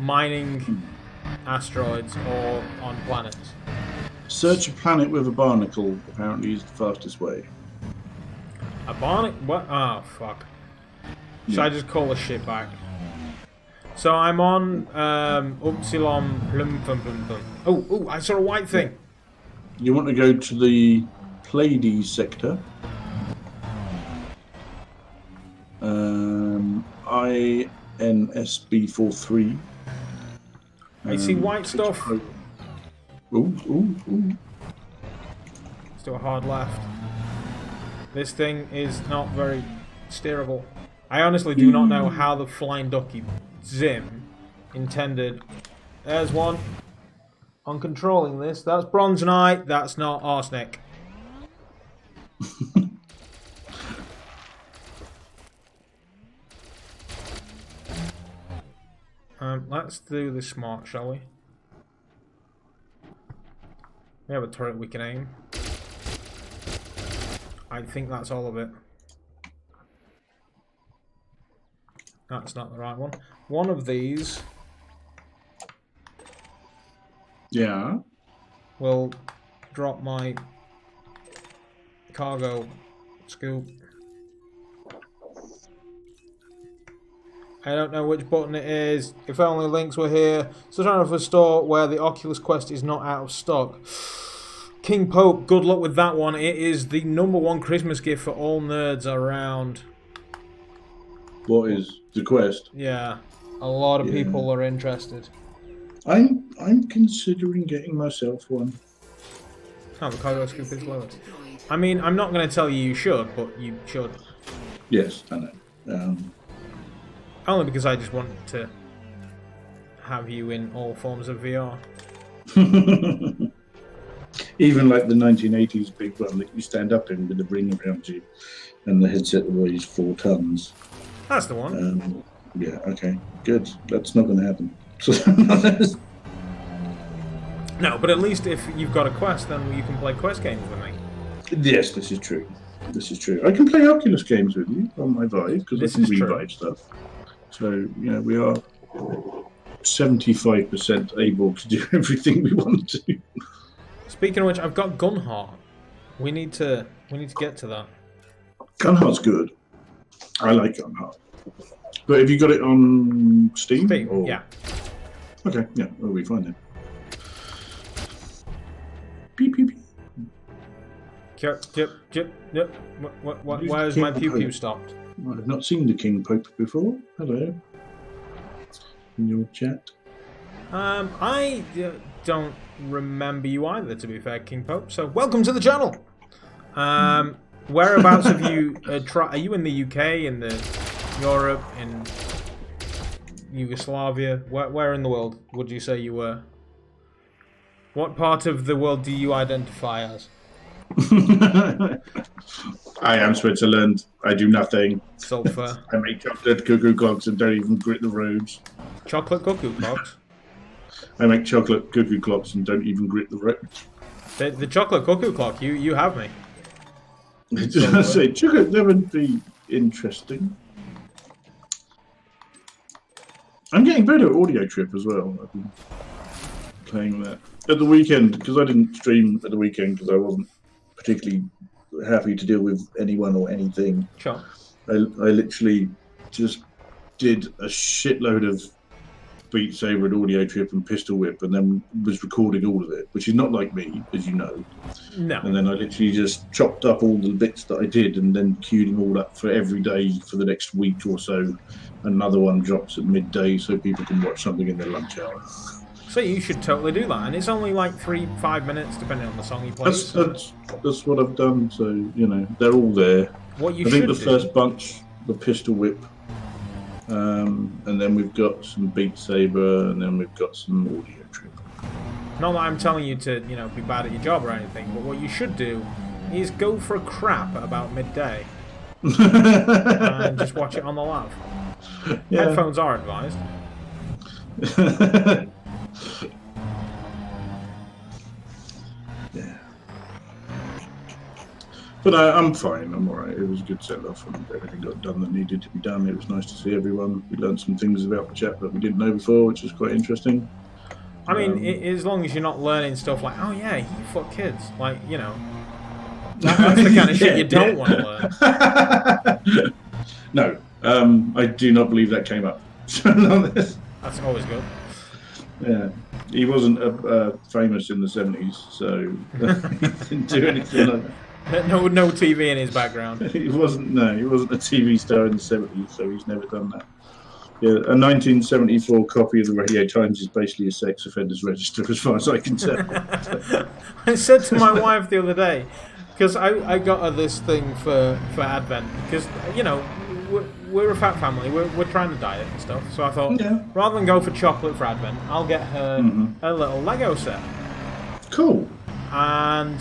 mining asteroids or on planets. Search a planet with a barnacle apparently is the fastest way. A barnacle? What? Oh, fuck. Should I just call the shit back? So I'm on Upsilon Plum Plum Plum Plum. Oh, I saw a white thing. You want to go to the Pleiades sector. INSB43. I see white stuff. Ooh. Still a hard left. This thing is not very steerable. I honestly do not know how the flying ducky Zim intended. There's one. On controlling this. That's bronzonite. That's not arsenic. Let's do this smart, shall we? We have a turret we can aim. I think that's all of it. That's not the right one. One of these... Yeah? will drop my cargo scoop. I don't know which button it is. If only links were here. So trying for a store where the Oculus Quest is not out of stock. King Pope, good luck with that one. It is the #1 Christmas gift for all nerds around. What is the Quest? Yeah, a lot of Yeah. people are interested. I'm considering getting myself one. Oh, the cargo scoop is lower. Deployed. I mean, I'm not going to tell you should, but you should. Yes, I know. Only because I just want to have you in all forms of VR. Even like the 1980s big one that you stand up in with the ring around you, and the headset that weighs 4 tons. That's the one. Yeah. Okay. Good. That's not going to happen. No, but at least if you've got a Quest, then you can play Quest games with me. Yes, this is true. This is true. I can play Oculus games with you on my Vive because I can revive stuff. So we are 75% able to do everything we want to do. Speaking of which, I've got Gunheart. We need to get to that. Gunheart's good. I like Gunheart. But have you got it on Steam? Steam, yeah. Okay, yeah, we'll be fine then. Beep, beep, beep. Yep. Where's my pew pew stopped? I've not seen the King Pope before. Hello. In your chat. I don't remember you either, to be fair, King Pope. So welcome to the channel. Whereabouts have you are you in the UK, in the Europe, in Yugoslavia? Where in the world would you say you were? What part of the world do you identify as? I am Switzerland. I do nothing. Sulfur. I make chocolate cuckoo clocks and don't even grit the roads. Chocolate cuckoo clocks? I make chocolate cuckoo clocks and don't even grit the roads. The chocolate cuckoo clock, you have me. I say, chocolate, that would be interesting. I'm getting better at Audio Trip as well. I've been playing that at the weekend because I didn't stream at the weekend because I wasn't particularly happy to deal with anyone or anything. Sure. I literally just did a shitload of Beat Saber and Audio Trip and Pistol Whip, and then was recording all of it, which is not like me, as you know. No. And then I literally just chopped up all the bits that I did, and then queued them all up for every day for the next week or so. Another one drops at midday, so people can watch something in their lunch hour. So you should totally do that, and it's only like 3-5 minutes, depending on the song you play. That's what I've done. So they're all there. What you I think should the do, first bunch, the Pistol Whip, and then we've got some Beat Saber, and then we've got some Audio Trip. not that I'm telling you to, be bad at your job or anything, but what you should do is go for a crap at about midday and just watch it on the lav. Yeah. Headphones are advised. Yeah. But I'm fine. I'm alright. It was a good send-off, and everything got done that needed to be done. It was nice to see everyone. We learned some things about the chat that we didn't know before, which was quite interesting. I mean, as long as you're not learning stuff like, oh yeah, you fuck kids, like, that's the kind of shit you don't want to learn. No, I do not believe that came up. That's always good. Yeah, he wasn't famous in the 70s, so he didn't do anything like that. No TV in his background. He wasn't a TV star in the 70s, so he's never done that. Yeah, a 1974 copy of the Radio Times is basically a sex offenders register, as far as I can tell. I said to my wife the other day, because I got her this thing for Advent, because, we're a fat family, we're trying to diet and stuff, so I thought, rather than go for chocolate for Advent, I'll get her a little Lego set. Cool. And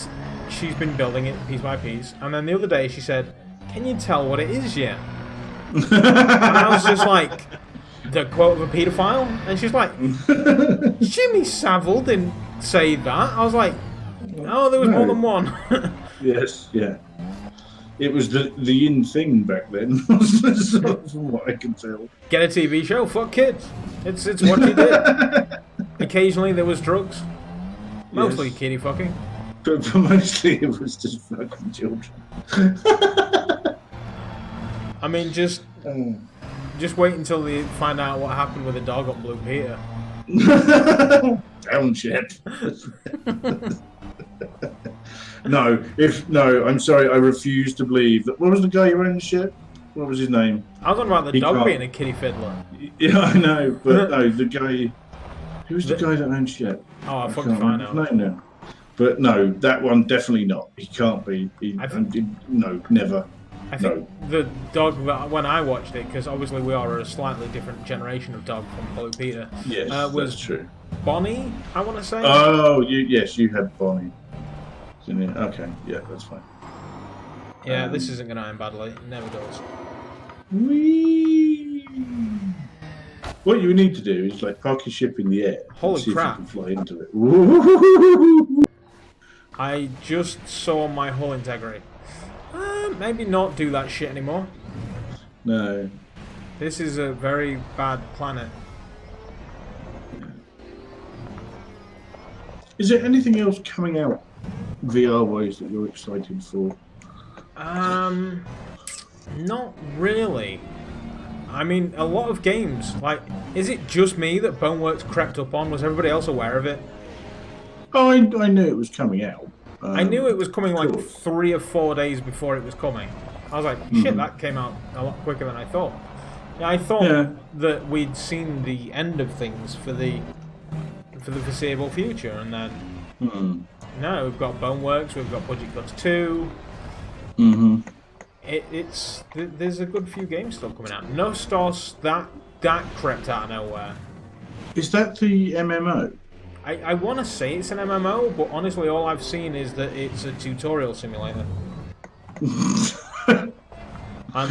she's been building it piece by piece, and then the other day she said, can you tell what it is yet? And I was just like, the quote of a paedophile? And she's like, Jimmy Savile didn't say that. I was like, no, there was more than one. Yes, yeah. It was the in thing back then, from what I can tell. Get a TV show, fuck kids. It's what you did. Occasionally there was drugs. Mostly kiddie fucking. But mostly it was just fucking children. I mean, just wait until they find out what happened with the dog on Blue Peter. Down shit. No, I'm sorry, I refuse to believe that. What was the guy who owned the ship? what was his name? I was on about the He dog can't- being a kitty fiddler. Yeah, I know, but no, the guy. Who's the guy that owns Shep? Oh, I I fucking can't find remember out. his name now. But no, that one definitely not. He can't be. No, never. I think the dog that when I watched it, because obviously we are a slightly different generation of dog from Blue Peter. Yes, was that's true. Bonnie, I want to say. Oh, you had Bonnie. Didn't you? Okay, yeah, that's fine. Yeah, this isn't going to end badly. It never does. Whee! What you need to do is like park your ship in the air. Holy and see crap. If you can fly into it. Woo! I just saw my hull integrity. Maybe not do that shit anymore. No. This is a very bad planet. Is there anything else coming out VR-wise that you're excited for? Not really. I mean, a lot of games, like, is it just me that Boneworks crept up on? Was everybody else aware of it? Oh, I knew it was coming out. I knew it was coming like course. 3 or 4 days before it was coming. I was like, shit, that came out a lot quicker than I thought. Yeah, I thought that we'd seen the end of things for the foreseeable future, and then no, we've got Boneworks, we've got Budget Cuts 2. There's a good few games still coming out. Nostos, that crept out of nowhere. Is that the MMO? I want to say it's an MMO, but honestly, all I've seen is that it's a tutorial simulator. And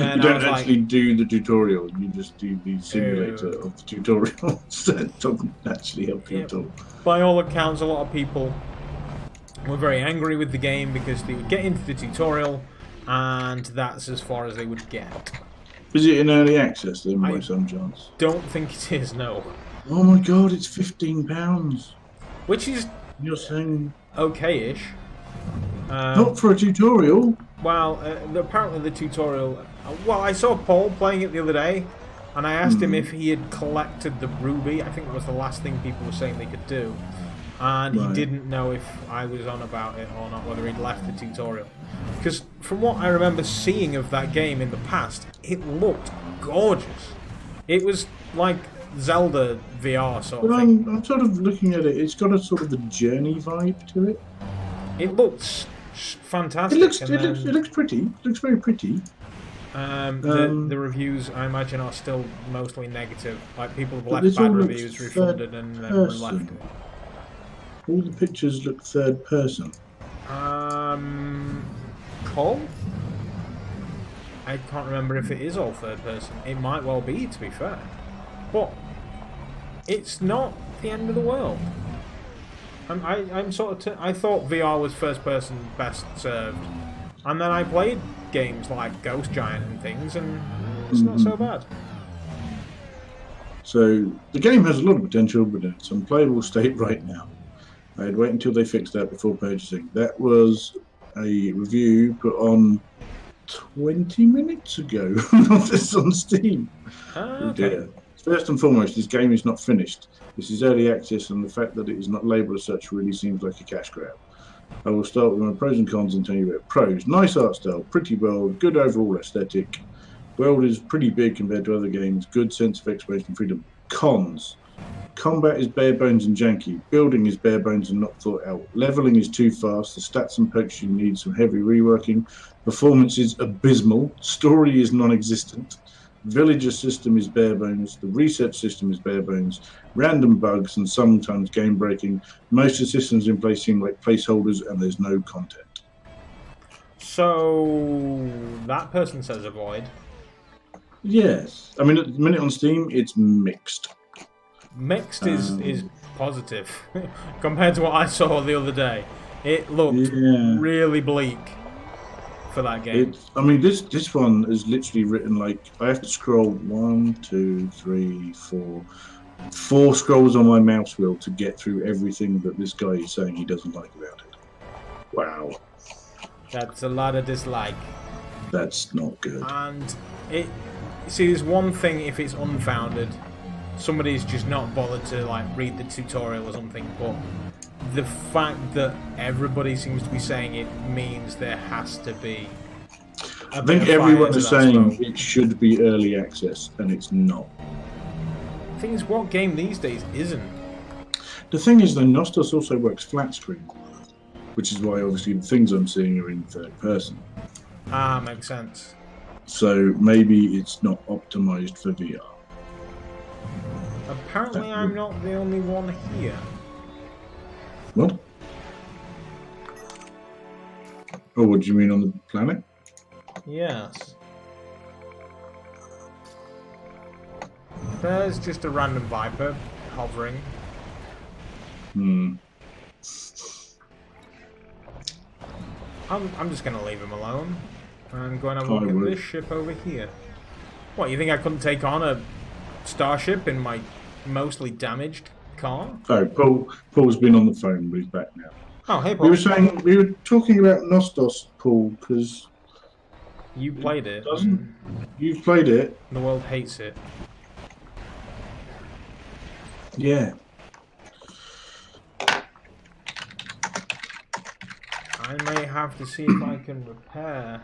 then You don't I was actually like, do the tutorial, you just do the simulator of the tutorial. So it doesn't actually help you at all. by all accounts, a lot of people were very angry with the game because they would get into the tutorial, and that's as far as they would get. Is it in early access then, by some chance? Don't think it is, no. Oh my god, it's £15. Which is You're saying... okay-ish. Not for a tutorial. Well, apparently the tutorial... Well, I saw Paul playing it the other day, and I asked him if he had collected the ruby. I think it was the last thing people were saying they could do. And he didn't know if I was on about it or not, whether he'd left the tutorial. Because from what I remember seeing of that game in the past, it looked gorgeous. It was like Zelda VR sort of thing. I'm sort of looking at it. It's got a sort of a journey vibe to it. It looks fantastic. It looks pretty. It looks very pretty. The reviews, I imagine, are still mostly negative. Like, people have left bad reviews, refunded, and then left it. All the pictures look third person. Paul? I can't remember if it is all third person. It might well be, to be fair. But it's not the end of the world. I'm sort of... I thought VR was first person best served. And then I played games like Ghost Giant and things, and it's not so bad. So, the game has a lot of potential, but it's in unplayable state right now. I'd wait until they fixed that before purchasing. That was a review put on 20 minutes ago of this on Steam. Okay. First and foremost, this game is not finished. This is early access, and the fact that it is not labelled as such really seems like a cash grab. I will start with my pros and cons and tell you about pros. Nice art style, pretty world, good overall aesthetic. World is pretty big compared to other games, good sense of exploration and freedom. Cons. Combat is bare bones and janky. Building is bare bones and not thought out. Leveling is too fast. The stats and perks you need some heavy reworking. Performance is abysmal. Story is non-existent. Villager system is bare bones. The reset system is bare bones. Random bugs and sometimes game breaking. Most of the systems in place seem like placeholders and there's no content. So that person says avoid. Yes. I mean, at the minute on Steam, it's mixed. Mixed is positive compared to what I saw the other day. It looked really bleak for that game. I mean, this one is literally written like I have to scroll 1, 2, 3, 4 scrolls on my mouse wheel to get through everything that this guy is saying he doesn't like about it. Wow, That's a lot of dislike. that's not good. And see, there's one thing if it's unfounded. Somebody's just not bothered to like read the tutorial or something, but the fact that everybody seems to be saying it means there has to be I think everyone is saying it should be early access, and it's not. The thing is, what game these days isn't? The thing is, though, Nostos also works flat screen, which is why obviously the things I'm seeing are in third person. Ah, makes sense. So maybe it's not optimized for VR. Apparently, I'm not the only one here. What? Oh, what do you mean on the planet? Yes. There's just a random Viper hovering. Hmm. I'm just going to leave him alone and go and have a look at this ship over here. What, you think I couldn't take on a starship in my mostly damaged car? Oh, Paul's been on the phone, but he's back now. Oh, hey, Paul. We were talking about Nostos, Paul, because you played it. You've played it. The world hates it. Yeah. I may have to see if I can repair.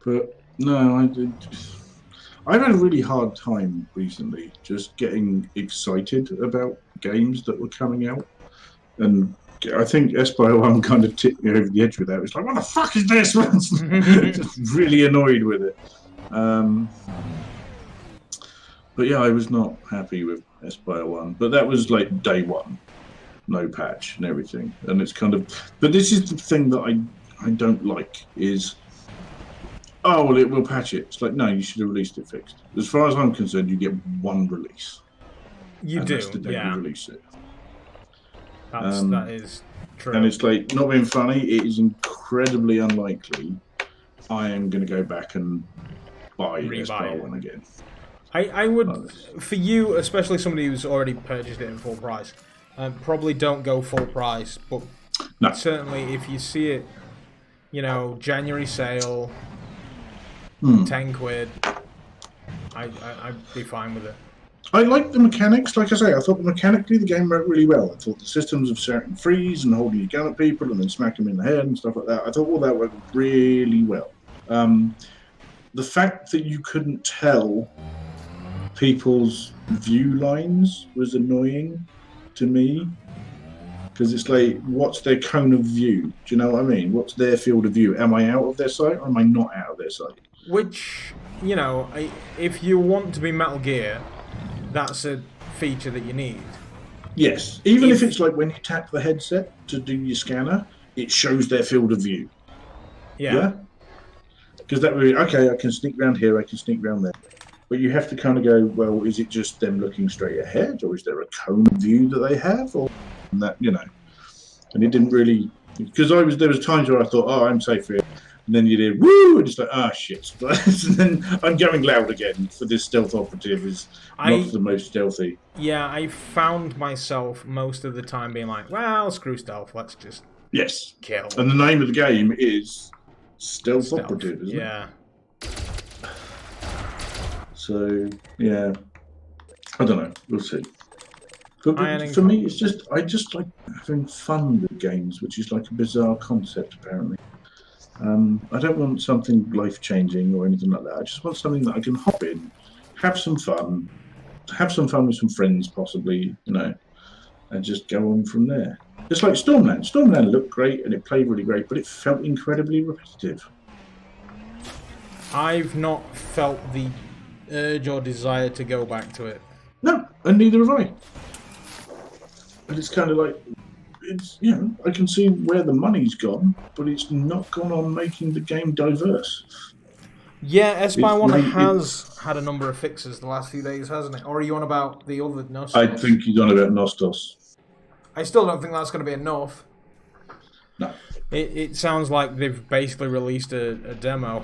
But no, I've had a really hard time recently just getting excited about games that were coming out. And I think Espire 1 kind of tipped me over the edge with that. It was like, what the fuck is this? Just really annoyed with it. But yeah, I was not happy with Espire 1. But that was like day one. No patch and everything. And it's kind of... But this is the thing that I don't like is... Oh, well, it will patch it. It's like, no, you should have released it fixed. As far as I'm concerned, you get one release. You do, that's the day you release it. That is true. And it's like, not being funny, it is incredibly unlikely I am going to go back and buy Espire 1 again. I would, for you, especially somebody who's already purchased it at full price, probably don't go full price, but certainly if you see it, you know, January sale, 10 quid, I'd be fine with it. I like the mechanics, like I say, I thought mechanically the game worked really well. I thought the systems of certain freeze and holding your gun at people and then smack them in the head and stuff like that, I thought all that worked really well. The fact that you couldn't tell people's view lines was annoying to me, because it's like, what's their cone of view? Do you know what I mean? What's their field of view? Am I out of their sight or am I not out of their sight? Which, you know, if you want to be Metal Gear, that's a feature that you need. Yes, even if it's like when you tap the headset to do your scanner, it shows their field of view. Yeah? Because that would be, okay, I can sneak around here, I can sneak around there. But you have to kind of go, well, is it just them looking straight ahead, or is there a cone of view that they have, or that, you know? And it didn't really, because there was times where I thought, oh, I'm safe here, and then you did woo, and it's like, ah, shit. And then I'm going loud again for this stealth operative is not the most stealthy. Yeah, I found myself most of the time being like, well, screw stealth, let's just kill. And the name of the game is Stealth Operative, isn't it? Yeah. So, yeah, I don't know. We'll see. But for me, it's just, I just like having fun with games, which is like a bizarre concept, apparently. I don't want something life-changing or anything like that. I just want something that I can hop in, have some fun with some friends, possibly, you know, and just go on from there. It's like Stormland. Stormland looked great and it played really great, but it felt incredibly repetitive. I've not felt the urge or desire to go back to it. No, and neither have I. But it's kind of like, it's, you know, I can see where the money's gone, but it's not gone on making the game diverse. Yeah, Espire 1 has had a number of fixes the last few days, hasn't it? Or are you on about the other Nostos? I think you're on about Nostos. I still don't think that's going to be enough. No. It sounds like they've basically released a demo.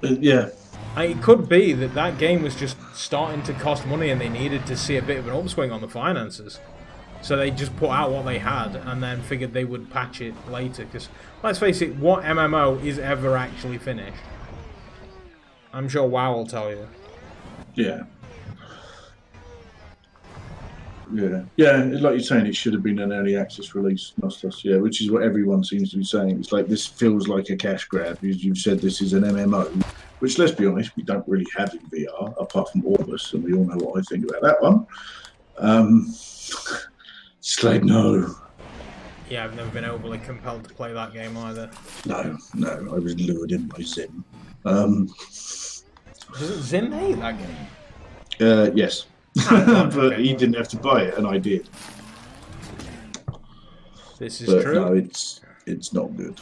Yeah. It could be that game was just starting to cost money and they needed to see a bit of an upswing on the finances. So they just put out what they had and then figured they would patch it later. Because, let's face it, what MMO is ever actually finished? I'm sure WoW will tell you. Yeah. Yeah. Like you're saying, it should have been an early access release, must us. Yeah, which is what everyone seems to be saying. It's like this feels like a cash grab. You've said this is an MMO, which, let's be honest, we don't really have in VR apart from Orbis, and we all know what I think about that one. It's like no. Yeah, I've never been overly compelled to play that game either. No, I was lured in by Zim. Doesn't Zim hate that game? Yes. But he didn't have to buy it, and I did. This is true. No, it's not good.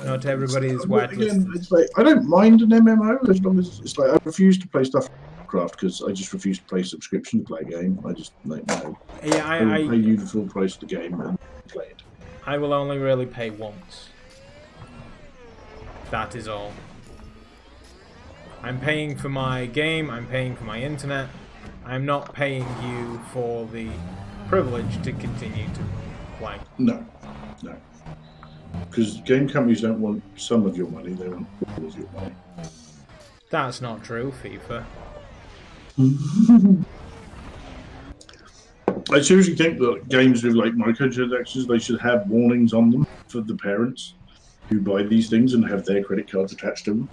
Not everybody is wet. Again, it's like, I don't mind an MMO as long as it's like I refuse to play stuff Craft because I just refuse to pay subscription to play a game. I just like no. Yeah, I will pay you the full price of the game and play it. I will only really pay once. That is all. I'm paying for my game, I'm paying for my internet. I'm not paying you for the privilege to continue to play. No. Because game companies don't want some of your money, they want all of your money. That's not true, FIFA. I seriously think that games with like microtransactions, they should have warnings on them for the parents who buy these things and have their credit cards attached to them.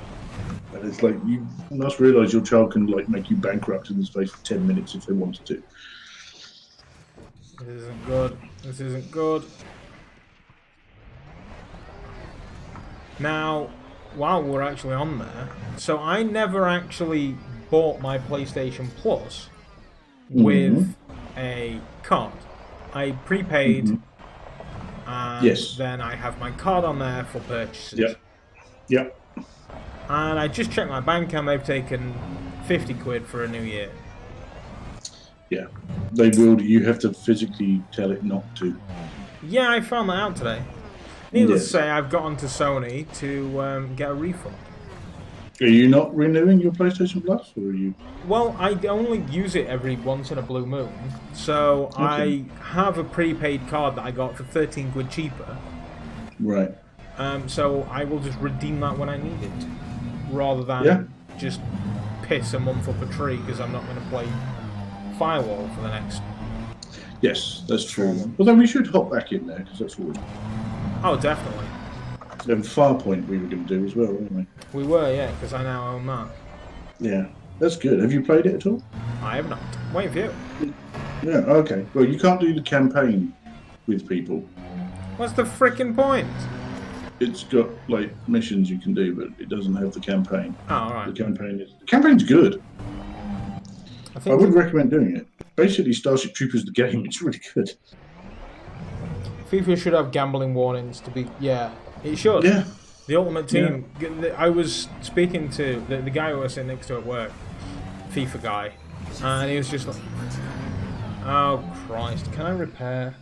And it's like, you must realise your child can like make you bankrupt in the space of 10 minutes if they wanted to. This isn't good. This isn't good. Now, while we're actually on there, so I never actually bought my PlayStation Plus with a card. I prepaid, and then I have my card on there for purchases. Yep. And I just checked my bank and they've taken 50 quid for a new year. Yeah, they will. You have to physically tell it not to. Yeah, I found that out today. Needless to say, I've gone to Sony to get a refund. Are you not renewing your PlayStation Plus, or are you? Well, I only use it every once in a blue moon, so I have a prepaid card that I got for 13 quid cheaper. Right. So I will just redeem that when I need it, rather than just piss a month up a tree because I'm not going to play Firewall for the next. Yes, that's true. But then we should hop back in there because that's what. Oh, definitely. And Farpoint we were going to do as well, weren't we? We were, yeah, because I now own that. Yeah, that's good. Have you played it at all? I have not. Wait for you. Yeah, okay. Well, you can't do the campaign with people. What's the frickin' point? It's got like missions you can do, but it doesn't have the campaign. Oh, alright. The campaign's good. I would recommend doing it. Basically, Starship Troopers the game. It's really good. FIFA should have gambling warnings to be. Yeah, it should. Yeah. The Ultimate Team. Yeah. I was speaking to the guy who was sitting next to at work, FIFA guy, and he was just like, "Oh Christ, can I repair?"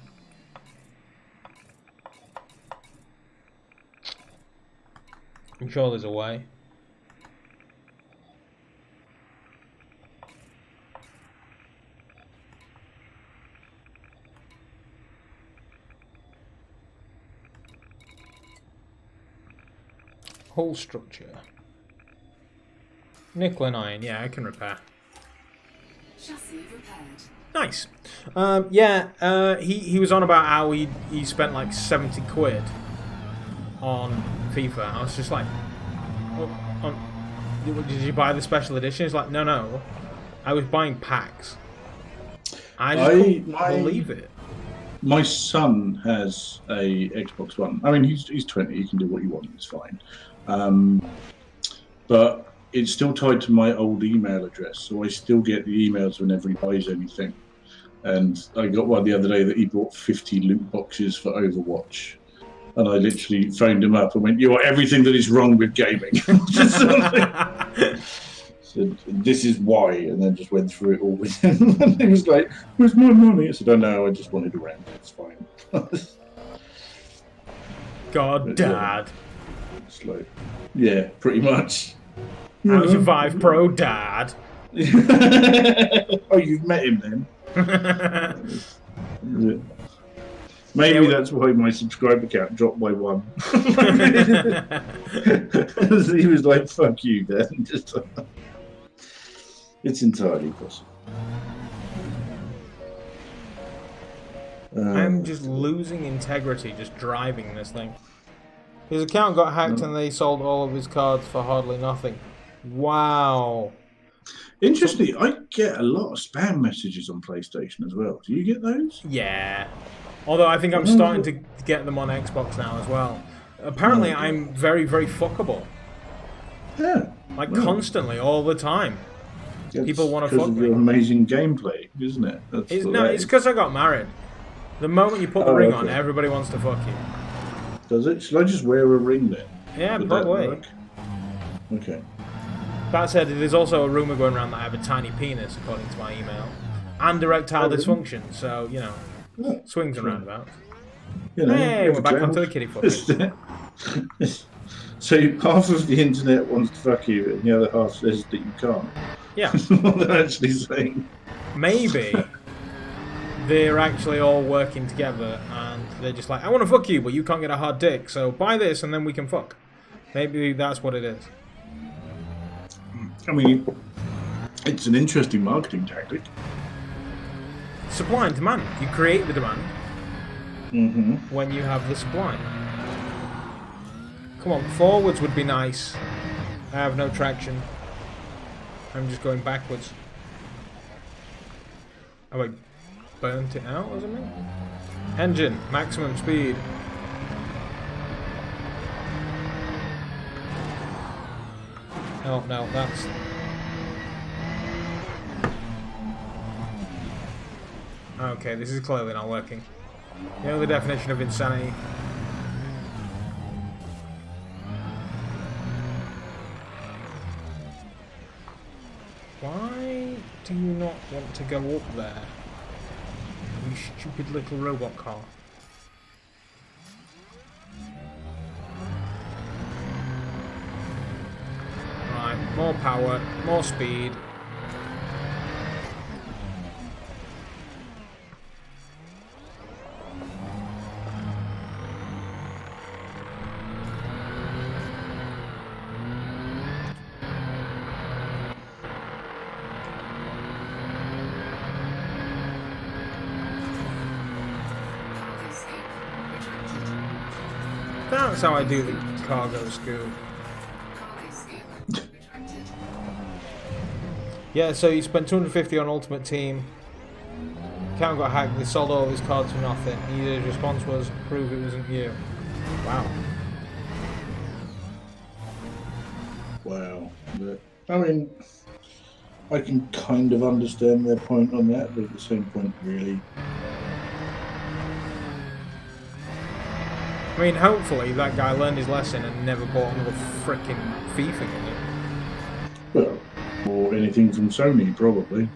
I'm sure there's a way. Hull structure. Nickel and iron, yeah, I can repair. Chassis repaired. Nice. He was on about how he spent like 70 quid on FIFA. I was just like, did you buy the special edition? He's like, no. I was buying packs. I just couldn't believe it. My son has a Xbox One. I mean, he's 20. He can do what he wants. It's fine. But it's still tied to my old email address, so I still get the emails whenever he buys anything. And I got one the other day that he bought 50 loot boxes for Overwatch. And I literally phoned him up and went, "You are everything that is wrong with gaming." Said, "This is why," and then just went through it all with him. And he was like, "Where's my money?" I said, "Oh no, I just wanted a round. It's fine." God, Dad. It's like, yeah, pretty much. How's your Vive Pro, Dad? Oh, you've met him then? Maybe that's why my subscriber count dropped by 1. He was like, "Fuck you, Dad." It's entirely possible. I'm just losing integrity just driving this thing. His account got hacked and they sold all of his cards for hardly nothing. Wow. Interestingly, I get a lot of spam messages on PlayStation as well. Do you get those? Yeah. Although I think I'm starting to get them on Xbox now as well. Apparently I'm very, very fuckable. Yeah. Like constantly, all the time. People want to fuck because of me. your amazing gameplay, isn't it? It's because I got married. The moment you put the ring on, everybody wants to fuck you. Does it? Should I just wear a ring then? Yeah, Would that probably. work? Okay. That said, there's also a rumour going around that I have a tiny penis, according to my email. And erectile dysfunction, so, you know, swings and roundabouts. You know, Hey, we're back onto the kiddie fucking. So half of the internet wants to fuck you, and the other half says that you can't. Yeah. What they're actually saying. Maybe they're actually all working together, and they're just like, I want to fuck you, but you can't get a hard dick, so buy this and then we can fuck. Maybe that's what it is. I mean, it's an interesting marketing tactic. Supply and demand. You create the demand when you have the supply. Come on, forwards would be nice. I have no traction. I'm just going backwards. Oh, I burnt it out or something? Engine, maximum speed. Oh, no, that's... Okay, this is clearly not working. You know the definition of insanity? Why do you not want to go up there? You stupid little robot car. Right, more power, more speed. That's how I do the cargo scoop. Yeah, so he spent 250 on Ultimate Team. Account got hacked, they sold all of his cards for nothing. His response was, prove it wasn't you. Wow. Wow. But, I mean, I can kind of understand their point on that, but at the same point, really. I mean, hopefully that guy learned his lesson and never bought another frickin' FIFA game. Well, or anything from Sony, probably.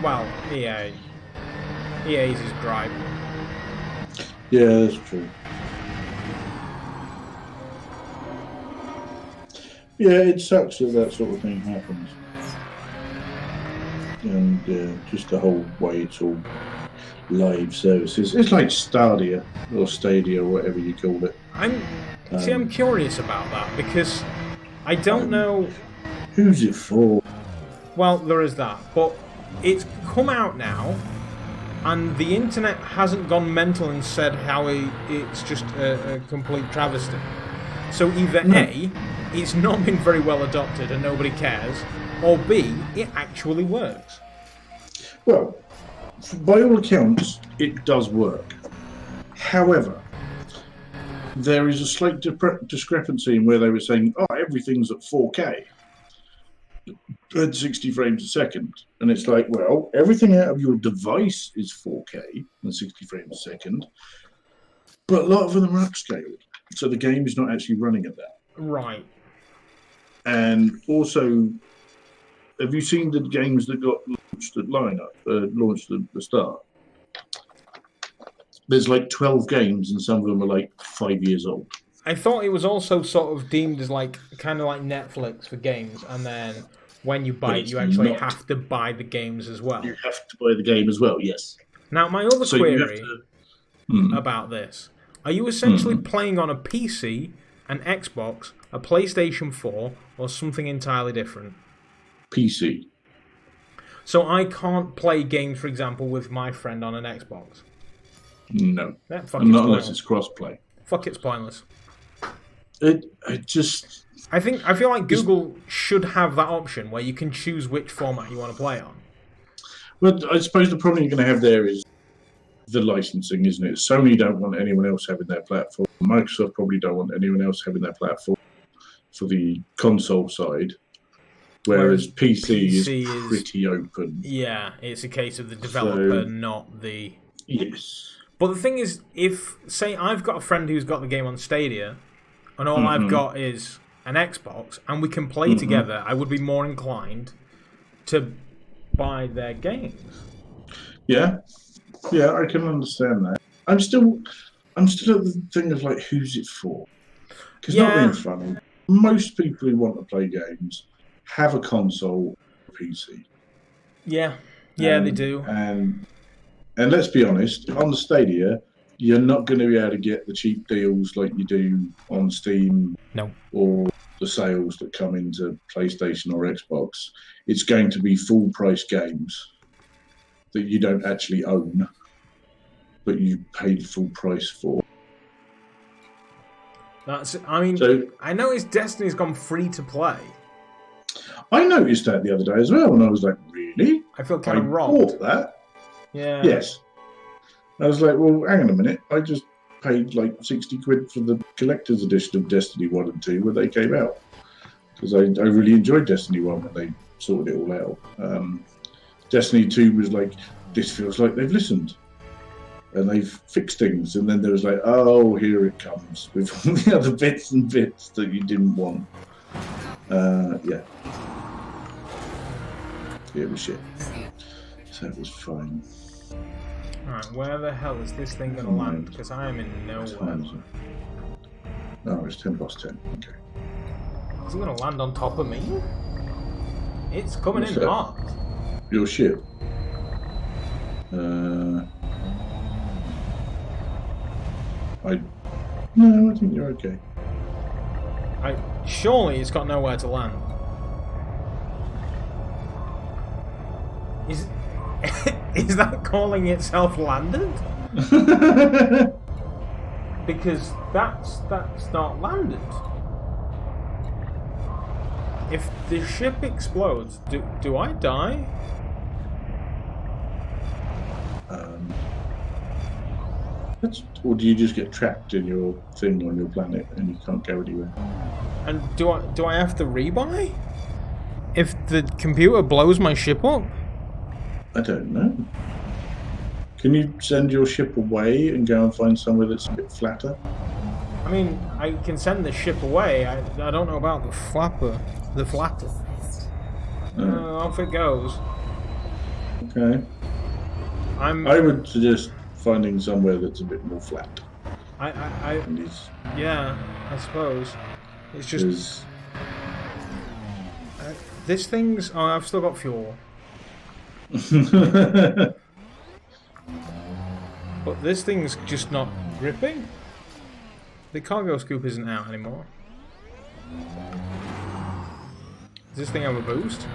Well, EA. EA's his gripe. Yeah, that's true. Yeah, it sucks that that sort of thing happens. And just the whole way it's all live services. It's like Stadia or Stadia or whatever you call it. I'm curious about that because I don't know. Who's it for? Well, there is that, but it's come out now, and the internet hasn't gone mental and said how it's just a complete travesty. So either A, it's not been very well adopted and nobody cares, or B, it actually works. Well, by all accounts, it does work. However, there is a slight discrepancy in where they were saying, oh, everything's at 4K at 60 frames a second. And it's like, well, everything out of your device is 4K and 60 frames a second, but a lot of them are upscaled. So the game is not actually running at that. Right. And also, have you seen the games that got launched at launched at the start? There's like 12 games, and some of them are like 5 years old. I thought it was also sort of deemed as like kind of like Netflix for games, and then when you buy it, you actually have to buy the games as well. You have to buy the game as well, yes. Now, my other query about this: are you essentially playing on a PC, an Xbox, a PlayStation 4, or something entirely different? PC. So I can't play games, for example, with my friend on an Xbox. No. Yeah, fuck And it's not unless pointless. it's cross-play. Fuck, it's pointless. It just... I feel like Google should have that option where you can choose which format you want to play on. Well, I suppose the problem you're going to have there is the licensing, isn't it? Sony don't want anyone else having their platform. Microsoft probably don't want anyone else having their platform for the console side. Whereas PC is pretty open. Yeah, it's a case of the developer, not the... Yes. But the thing is, if, say, I've got a friend who's got the game on Stadia, and all I've got is an Xbox, and we can play together, I would be more inclined to buy their games. Yeah. Yeah, I can understand that. I'm still at the thing of, like, who's it for? Because not being funny, most people who want to play games have a console or PC. Yeah. Yeah, they do. And let's be honest, on the Stadia, you're not going to be able to get the cheap deals like you do on Steam or the sales that come into PlayStation or Xbox. It's going to be full price games that you don't actually own, but you paid full price for. I noticed Destiny's gone free to play. I noticed that the other day as well, and I was like, really? I feel kind of robbed. Bought that? Yeah. Yes. I was like, well, hang on a minute. I just paid like 60 quid for the collector's edition of Destiny 1 and 2 when they came out. Because I really enjoyed Destiny 1 when they sorted it all out. Destiny 2 was like, this feels like they've listened. And they've fixed things. And then there was like, oh, here it comes with all the other bits and bits that you didn't want. Yeah. It was shit. So it was fine. Alright, where the hell is this thing going to land? Because I am in nowhere. Oh, it's 10 past 10. Okay. Is it going to land on top of me? It's coming in hot. Your ship? No, I think you're okay. Surely it's got nowhere to land. Is that calling itself landed? Because that's not landed. If the ship explodes, do I die? Or do you just get trapped in your thing on your planet and you can't go anywhere? And do I have to rebuy? If the computer blows my ship up? I don't know. Can you send your ship away and go and find somewhere that's a bit flatter? I mean, I can send the ship away. I don't know about the flapper. The flatter. Off it goes. Okay. I would suggest finding somewhere that's a bit more flat. Yeah, I suppose. It's just... this thing's... Oh, I've still got fuel. But this thing's just not gripping. The cargo scoop isn't out anymore. Does this thing have a boost?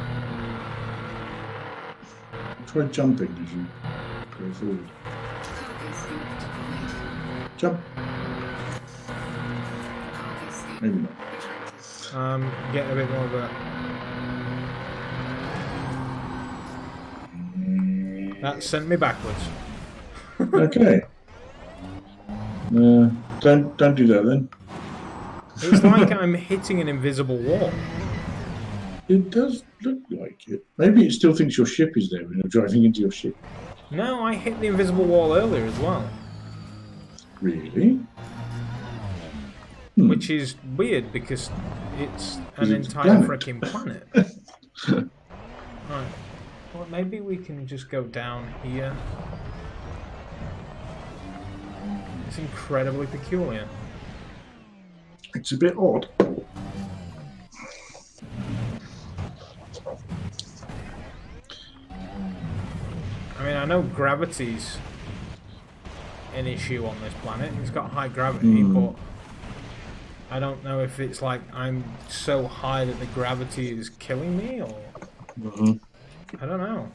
Try jumping as you go forward. Jump. Maybe not. Getting a bit more of a... That sent me backwards. Okay. Don't do that then. It's like I'm hitting an invisible wall. It does look like it. Maybe it still thinks your ship is there when you're driving into your ship. No, I hit the invisible wall earlier as well. Really? Which is weird because it's an entire freaking planet. Right. Well, maybe we can just go down here. It's incredibly peculiar. It's a bit odd. I mean, I know gravity's an issue on this planet. It's got high gravity, but I don't know if it's like I'm so high that the gravity is killing me, or... I don't know.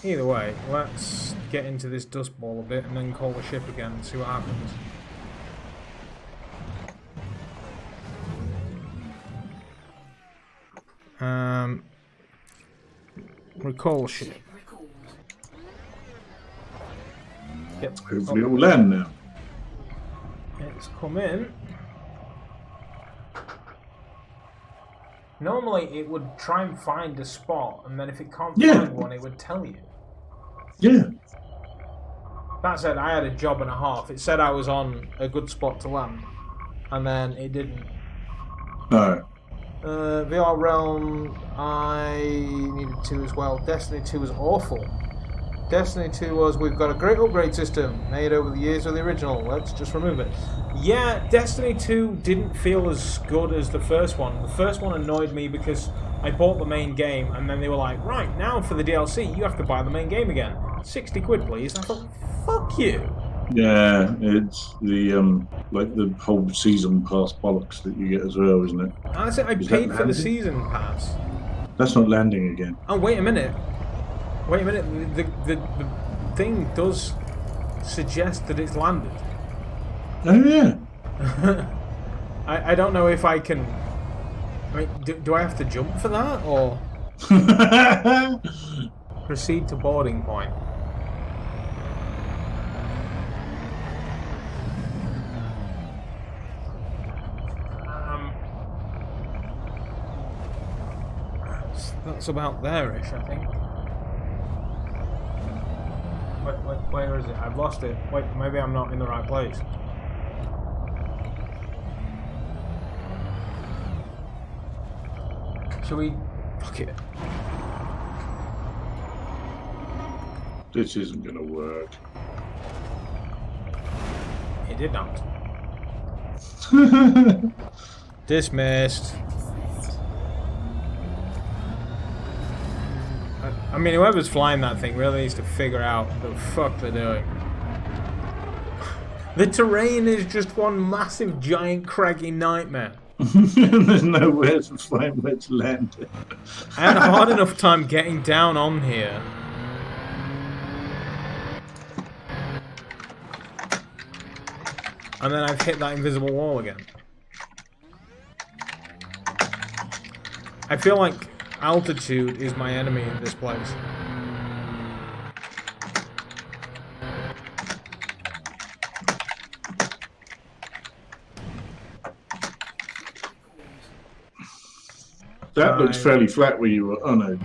Either way, let's get into this dust ball a bit and then call the ship again and see what happens. Recall ship. Yep. Hopefully it'll land now. It's come in. Normally it would try and find a spot, and then if it can't find one, it would tell you. Yeah. That said, I had a job and a half. It said I was on a good spot to land, and then it didn't. No. VR Realm, I needed 2 as well. Destiny 2 was awful. Destiny 2 was, we've got a great upgrade system made over the years of the original. Let's just remove it. Yeah, Destiny 2 didn't feel as good as the first one. The first one annoyed me because I bought the main game and then they were like, right, now for the DLC, you have to buy the main game again. 60 quid, please. I thought, fuck you. Yeah, it's the like the whole season pass bollocks that you get as well, isn't it? I said I paid for the season pass. That's not landing again. Oh, wait a minute. Wait a minute. The thing does suggest that it's landed. Oh yeah. I don't know if I can. I mean, do I have to jump for that or proceed to boarding point? That's about there-ish, I think. Where is it? I've lost it. Wait, maybe I'm not in the right place. Shall we... Fuck it. This isn't gonna work. It did not. Dismissed. I mean, whoever's flying that thing really needs to figure out what the fuck they're doing. The terrain is just one massive, giant, craggy nightmare. There's nowhere to find where to land it. I had a hard enough time getting down on here. And then I've hit that invisible wall again. I feel like altitude is my enemy in this place. That looks fairly flat where you were. Oh no.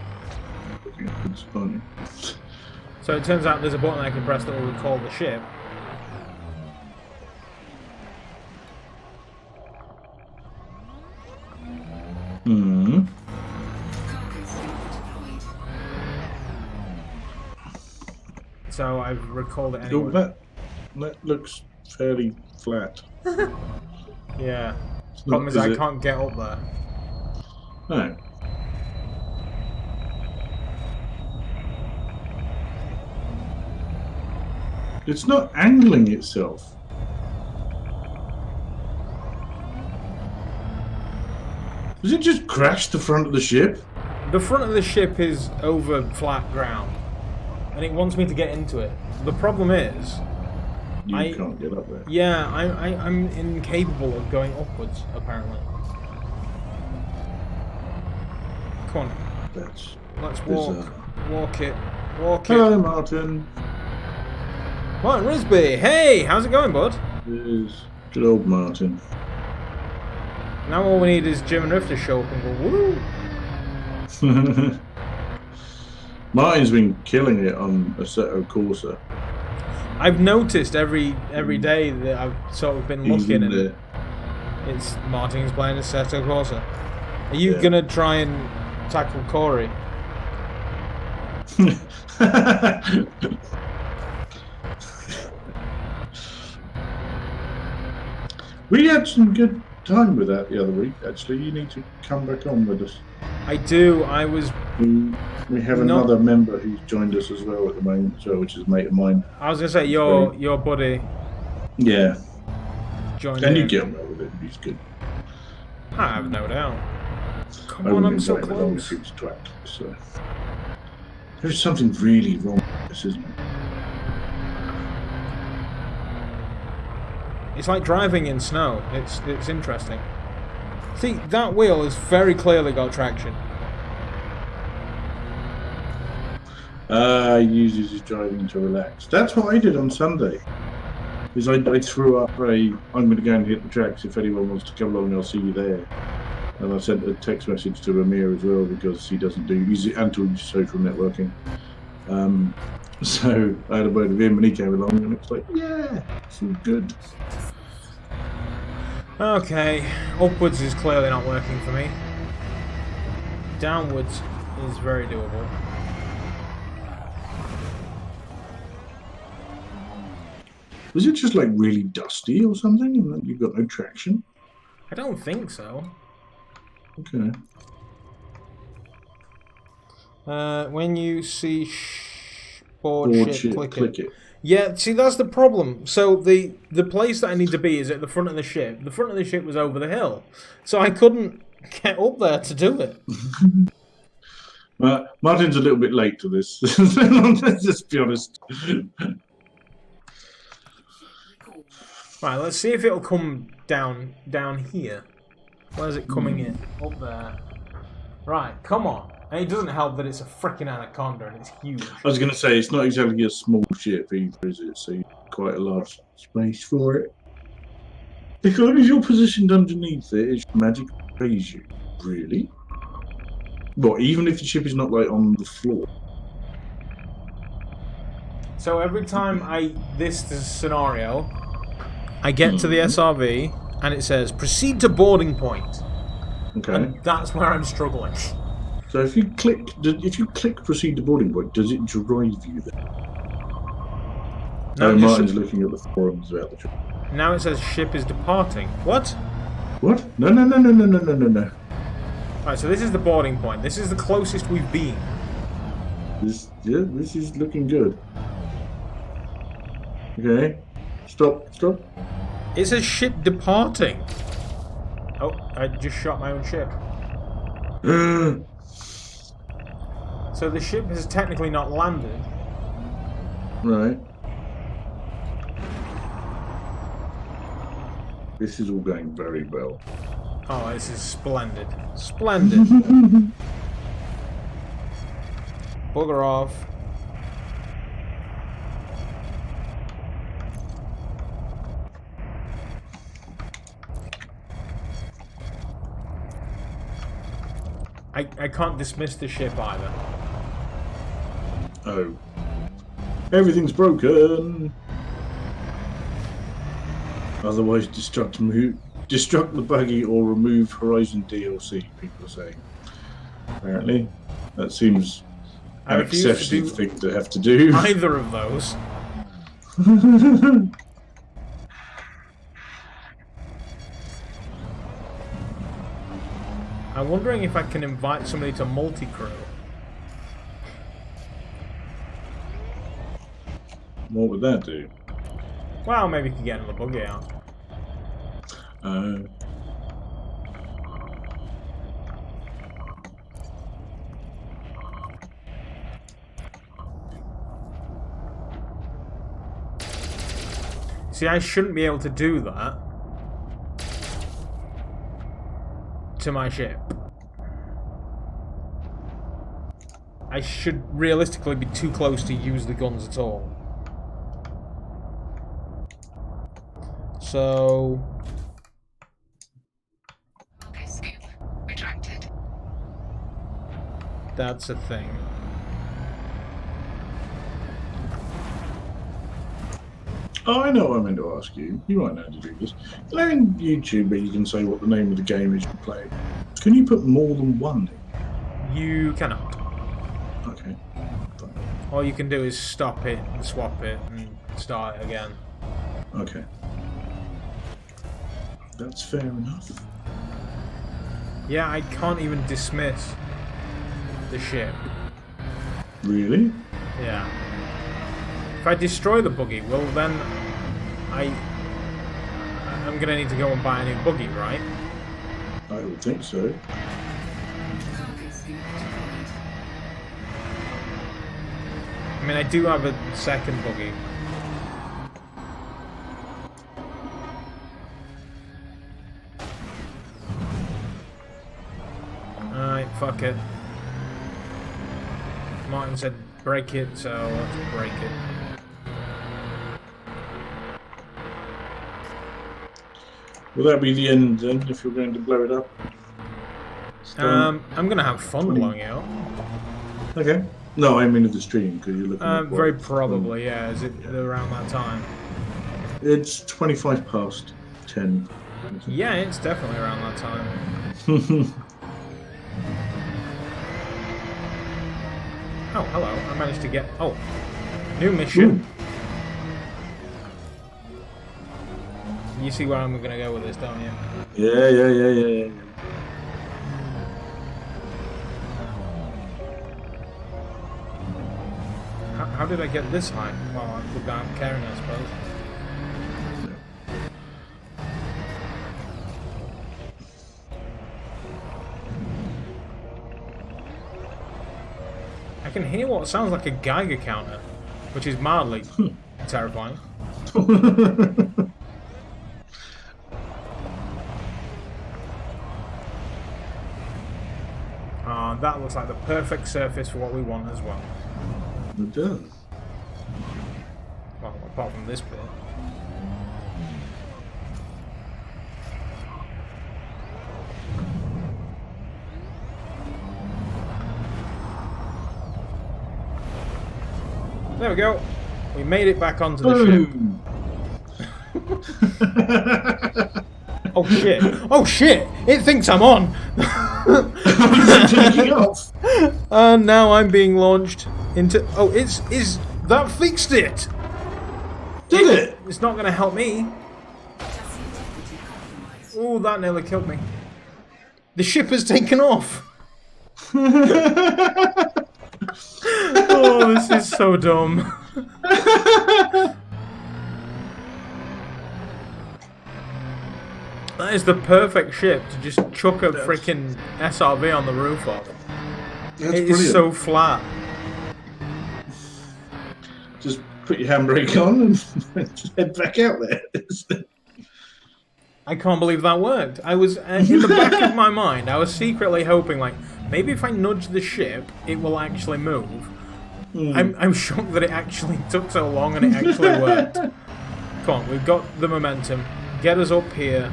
So it turns out there's a button I can press that will recall the ship. Hmm. So I've recalled it anyway. Oh, that looks fairly flat. Yeah. Problem is I can't get up there. No. It's not angling itself. Does it just crash the front of the ship? The front of the ship is over flat ground, and it wants me to get into it. The problem is, You can't get up there. yeah, I'm incapable of going upwards, apparently. Come on, That's let's bizarre. walk it. Hello, Martin. Martin Risby, hey, how's it going, bud? There's good old Martin. Now all we need is Jim and Riff to show up and go, woo! Martin's been killing it on Assetto Corsa. I've noticed every day that I've sort of been He's looking in at it. It's Martin's playing Assetto Corsa. Are you gonna try and tackle Corey? We had some good time with that the other week, actually. You need to come back on with us. I do. I was. We have another member who's joined us as well at the moment, as well, which is a mate of mine. I was gonna say your buddy. Yeah. Joined And you in. get on well with him. He's good. I have no doubt. Come I on, wouldn't I'm so invite him along close. if he was twat, so. There's something really wrong with this, isn't it? It's like driving in snow. It's interesting. See, that wheel has very clearly got traction. He uses his driving to relax. That's what I did on Sunday. Is I threw up I'm going to go and hit the tracks. If anyone wants to come along, I'll see you there. And I sent a text message to Amir as well because he doesn't he's anti-social networking. So I had a word with him and he came along and it's like, yeah, it's all good. Okay, upwards is clearly not working for me. Downwards is very doable. Was it just like really dusty or something and then you've got no traction? I don't think so. Okay. When you see board ship, click it. Yeah, see, that's the problem. So the place that I need to be is at the front of the ship. The front of the ship was over the hill. So I couldn't get up there to do it. Martin's a little bit late to this. Let's just be honest. Right, let's see if it'll come down here. Where's it coming in? Up there. Right, come on. And it doesn't help that it's a freaking anaconda and it's huge. I was going to say, it's not exactly a small ship either, is it? So you've quite a large space for it. Because you're positioned underneath it, it's magic raise you. Really? What, even if the ship is not like on the floor? So every time this scenario, I get to the SRV and it says proceed to boarding point. Okay. And that's where I'm struggling. So if you click proceed to boarding point, does it drive you there? No, Martin's looking at the forums about the trip. Now it says ship is departing. What? What? No. Right, so this is the boarding point. This is the closest we've been. This is looking good. Okay. Stop. It says ship departing. Oh, I just shot my own ship. So the ship has technically not landed. Right. This is all going very well. Oh, this is splendid. Splendid. Bugger off. I can't dismiss the ship either. Oh. Everything's broken. Otherwise, destruct the buggy or remove Horizon DLC, people are saying. Apparently. That seems an excessive thing to have to do. Either of those. I'm wondering if I can invite somebody to multi-crew. What would that do? Well, maybe you could get another buggy out. See, I shouldn't be able to do that to my ship. I should realistically be too close to use the guns at all. So... Escape retracted. That's a thing. Oh, I know what I meant to ask you. You might know how to do this. You know in YouTube where you can say what the name of the game is you play. Can you put more than one in? You cannot. Okay. Fine. All you can do is stop it and swap it and start it again. Okay. That's fair enough. Yeah, I can't even dismiss the ship. Really? Yeah. If I destroy the buggy, well then I'm gonna need to go and buy a new buggy, right? I would think so. I mean, I do have a second buggy. Alright, fuck it. Martin said break it, so let's break it. Will that be the end then, if you're going to blow it up? I'm gonna have fun blowing it up. Okay. No, I mean of the stream, because you're looking at Very probably, yeah. Is it around that time? It's 25 past 10. Yeah, it's definitely around that time. Oh, hello. I managed to get... Oh, new mission. You see where I'm going to go with this, don't you? Yeah. How did I get this high? Well, without caring, I suppose. I can hear what sounds like a Geiger counter, which is mildly terrifying. That looks like the perfect surface for what we want as well. It does. Well, apart from this bit. There we go. We made it back onto the ship. Oh shit! Oh shit! It thinks I'm on! Taking off. And now I'm being launched into... Oh, is that fixed it? Did it? It's not going to help me. Oh, that nearly killed me. The ship has taken off. Oh, this is so dumb. That is the perfect ship to just chuck a freaking SRV on the roof of. It is so flat. Just put your handbrake on and head back out there. I can't believe that worked. I was, in the back of my mind, I was secretly hoping, like, maybe if I nudge the ship, it will actually move. I'm shocked that it actually took so long and it actually worked. Come on, we've got the momentum. Get us up here.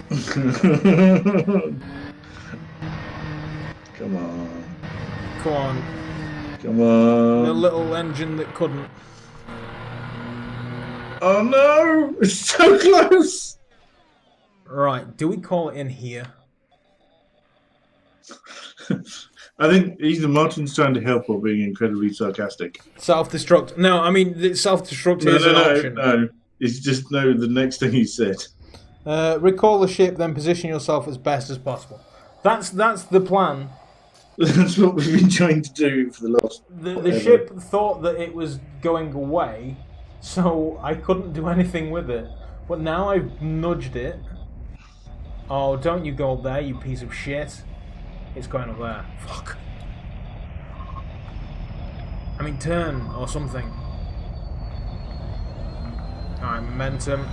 Come on. Come on. Come on. The little engine that couldn't. Oh no! It's so close! Right, do we call it in here? I think either Martin's trying to help or being incredibly sarcastic. Self-destruct. No, I mean, self-destruct is an option. No. It's just the next thing he said. Recall the ship, then position yourself as best as possible. That's the plan. That's what we've been trying to do for the last... The ship thought that it was going away, so I couldn't do anything with it. But now I've nudged it. Oh, don't you go up there, you piece of shit. It's going up there. Fuck. I mean, turn or something. Alright, momentum.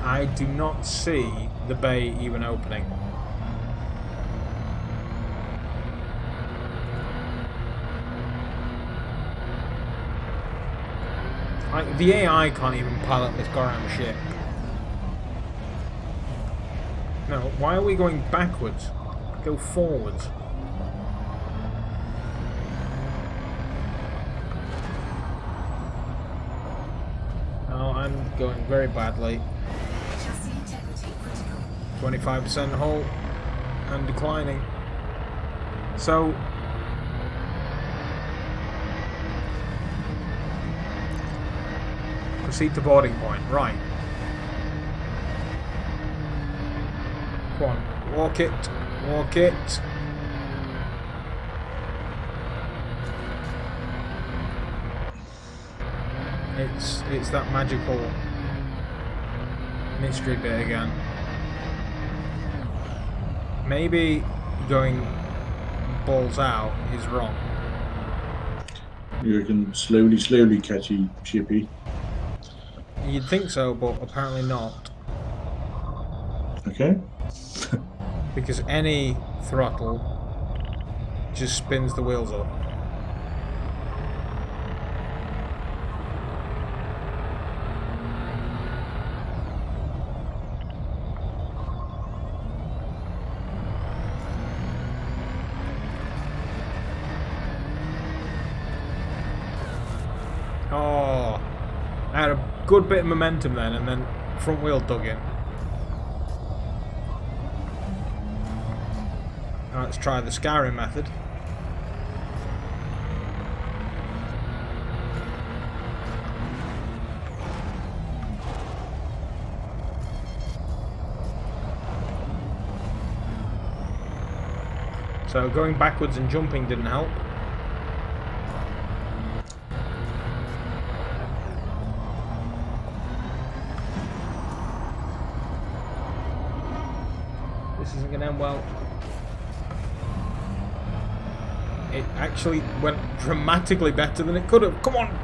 I do not see the bay even opening. The AI can't even pilot this goddamn ship. No, why are we going backwards? Go forwards. Oh, I'm going very badly. 25% hull and declining. So proceed to boarding point. Right. Go on. Walk it. Walk it. It's that magical mystery bit again. Maybe going balls out is wrong. You can slowly catchy chippy. You'd think so, but apparently not. Okay. Because any throttle just spins the wheels up. Oh, I had a good bit of momentum then, and then front wheel dug in. Now let's try the Skyrim method. So going backwards and jumping didn't help. This isn't going to end well. It actually went dramatically better than it could have. Come on,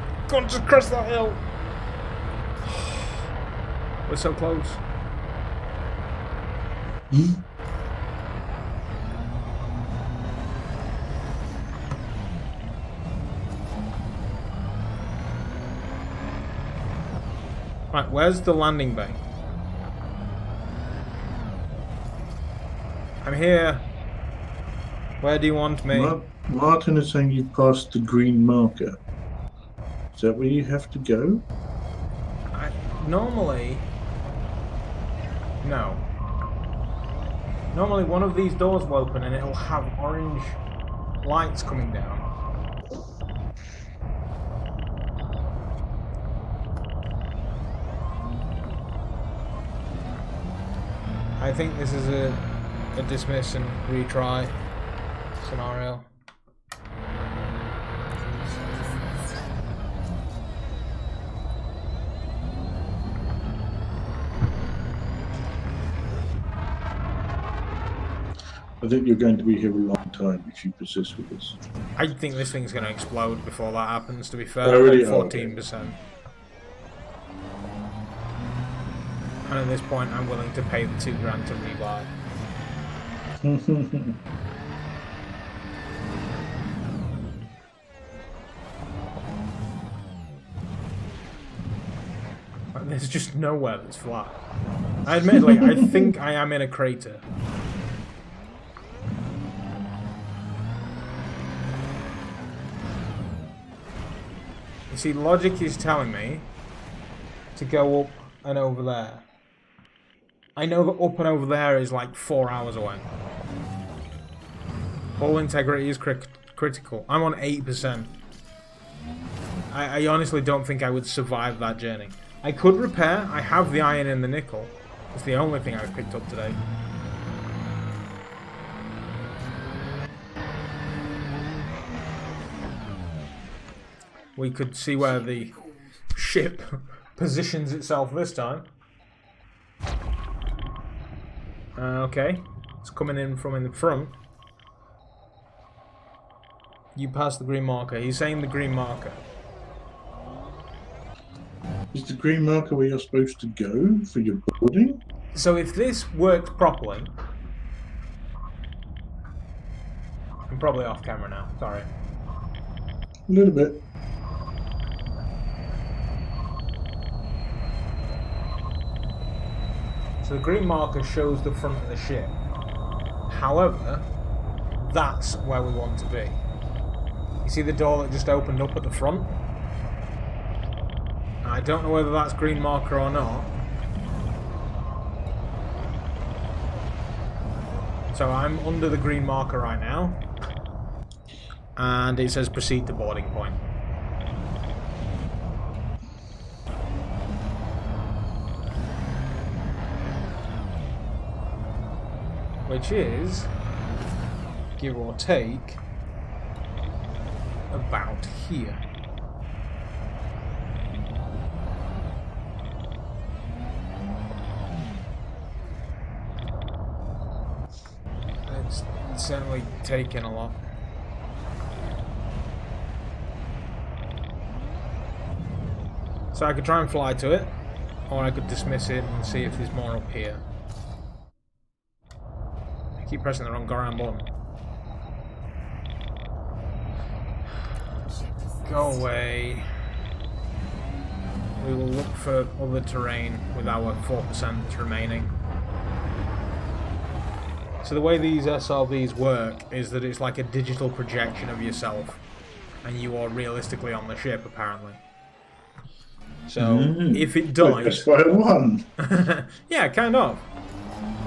just cross that hill. We're so close. Right, where's the landing bay? I'm here. Where do you want me? Martin is saying you've passed the green marker. Is that where you have to go? Normally... No. Normally one of these doors will open and it'll have orange lights coming down. I think this is a dismiss and retry scenario. I think you're going to be here a long time if you persist with this. I think this thing's going to explode before that happens, to be fair. Already, 14%. And at this point, I'm willing to pay the $2 grand to rebuy. There's just nowhere that's flat. Admittedly, I think I am in a crater. You see, logic is telling me to go up and over there. I know that up and over there is like 4 hours away. Hull integrity is critical. I'm on 8%. I honestly don't think I would survive that journey. I could repair. I have the iron and the nickel. It's the only thing I've picked up today. We could see where the ship positions itself this time. Okay, it's coming in from in the front. You passed the green marker. He's saying the green marker. Is the green marker where you're supposed to go for your boarding? So if this worked properly... I'm probably off camera now, sorry. A little bit. So the green marker shows the front of the ship. However, that's where we want to be. You see the door that just opened up at the front? I don't know whether that's green marker or not. So I'm under the green marker right now. And it says proceed to boarding point. Which is, give or take, about here. It's certainly taken a lot. So I could try and fly to it, or I could dismiss it and see if there's more up here. I keep pressing the wrong goddamn button. Go away. We will look for other terrain with our 4% that's remaining. So the way these SRVs work is that it's like a digital projection of yourself, and you are realistically on the ship, apparently. So if it dies, one. yeah, kind of.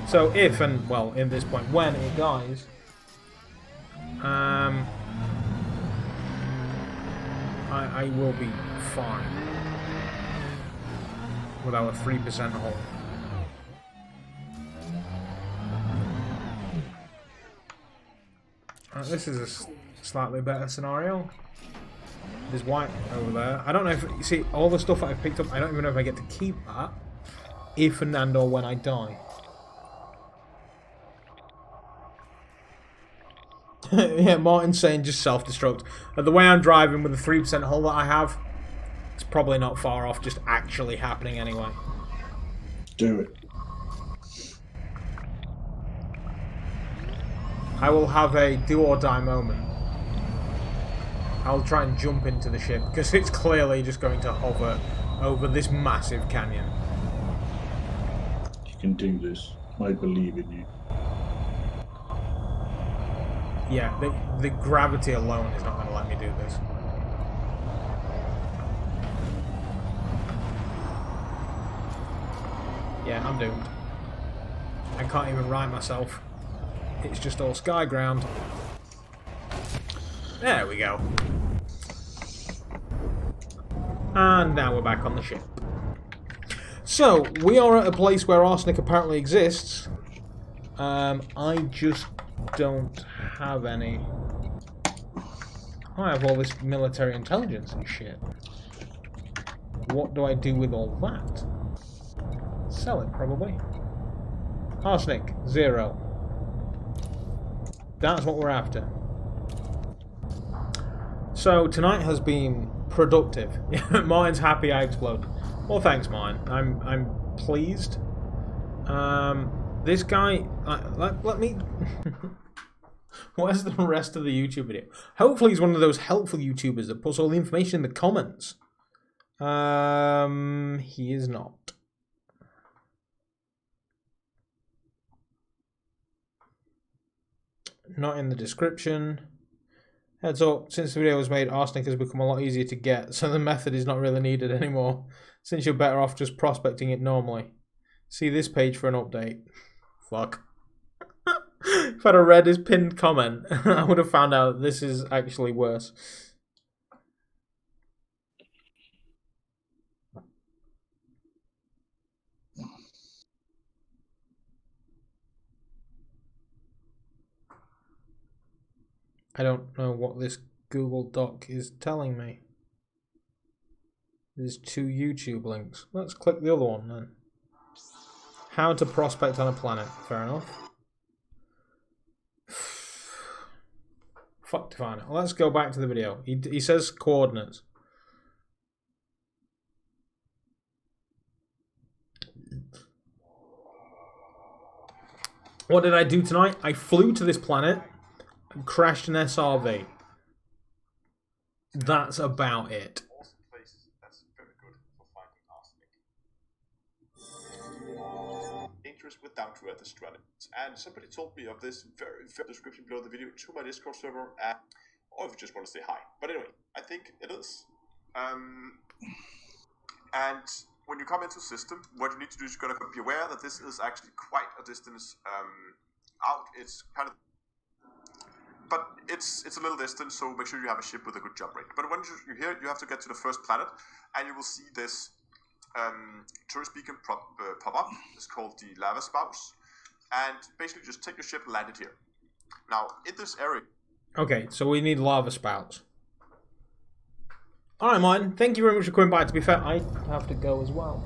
So if and well, in this point, when it dies, I will be fine with our 3% hull. This is a slightly better scenario. There's white over there. I don't know if you see all the stuff that I've picked up. I don't even know if I get to keep that if and or when I die. Yeah, Martin's saying just self-destruct. The way I'm driving with the 3% hull that I have, it's probably not far off just actually happening anyway. Do it. I will have a do or die moment. I'll try and jump into the ship because it's clearly just going to hover over this massive canyon. You can do this. I believe in you. Yeah, the gravity alone is not going to let me do this. Yeah, I'm doomed. I can't even right myself. It's just all sky ground. There we go. And now we're back on the ship. So, we are at a place where arsenic apparently exists. I just don't have any. I have all this military intelligence and shit. What do I do with all that? Sell it, probably. Arsenic, 0. That's what we're after. So tonight has been productive. Mine's happy I explode. Well, thanks, mine. I'm pleased. This guy. Let me. Where's the rest of the YouTube video? Hopefully, he's one of those helpful YouTubers that puts all the information in the comments. He is not. Not in the description. Heads up, since the video was made, arsenic has become a lot easier to get, so the method is not really needed anymore, since you're better off just prospecting it normally. See this page for an update. Fuck. If I'd have read his pinned comment, I would have found out this is actually worse. I don't know what this Google Doc is telling me. There's 2 YouTube links. Let's click the other one then. How to prospect on a planet. Fair enough. Fuck to find it. Well, let's go back to the video. He says coordinates. What did I do tonight? I flew to this planet and crashed an SRV. That's about it. Awesome place. That's very good for finding arsenic. Dangerous with down-to-earth strategies. And somebody told me of this very description below the video to my Discord server, or if you just want to say hi. But anyway, I think it is. And when you come into the system, what you need to do is you're going to be aware that this is actually quite a distance out. It's kind of, but it's a little distance, so make sure you have a ship with a good jump rate. But when you're here, you have to get to the first planet, and you will see this tourist beacon pop up. It's called the lava spouts, and basically just take your ship and land it here. Now, in this area... Okay, so we need lava spouts. Alright, mine. Thank you very much for coming by. To be fair, I have to go as well.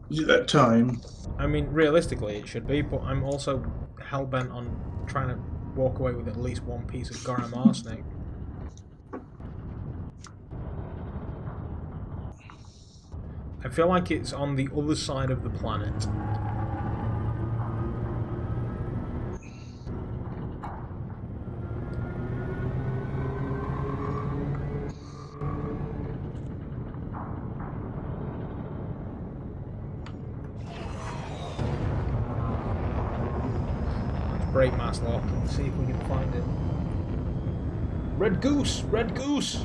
Is it that time? I mean, realistically it should be, but I'm also hell-bent on trying to walk away with at least one piece of Gorham arsenic. I feel like it's on the other side of the planet. Brake mask lock. Let's see if we can find it. Red goose! Red goose!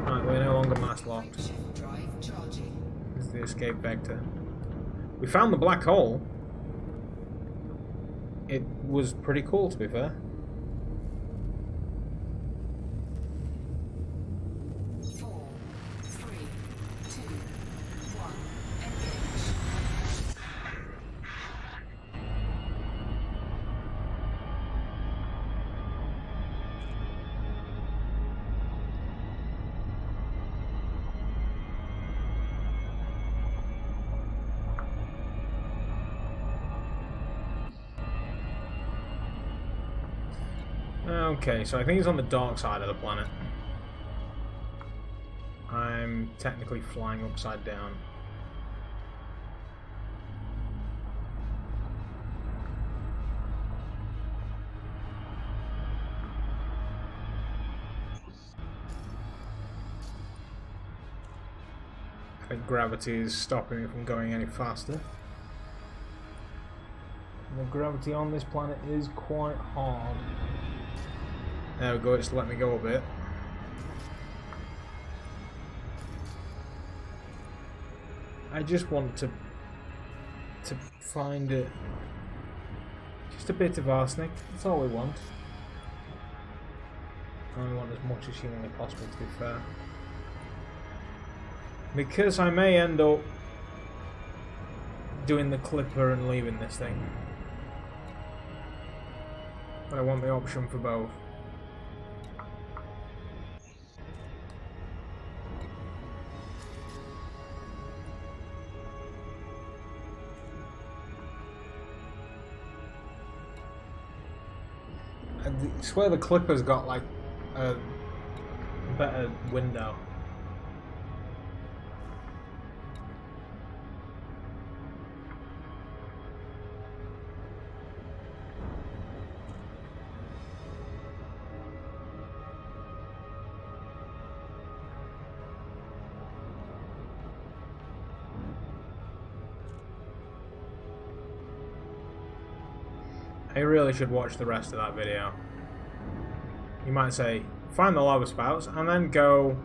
Right, we're no longer mask locked. This is the escape vector. We found the black hole. It was pretty cool, to be fair. Okay, so I think it's on the dark side of the planet. I'm technically flying upside down. I think gravity is stopping me from going any faster. And the gravity on this planet is quite hard. There we go, just let me go a bit. I just want to find it. Just a bit of arsenic, that's all we want. I only want as much as humanly possible, to be fair. Because I may end up doing the clipper and leaving this thing. But I want the option for both. I swear the clipper's got like a better window. I really should watch the rest of that video. You might say, find the lava spouts and then go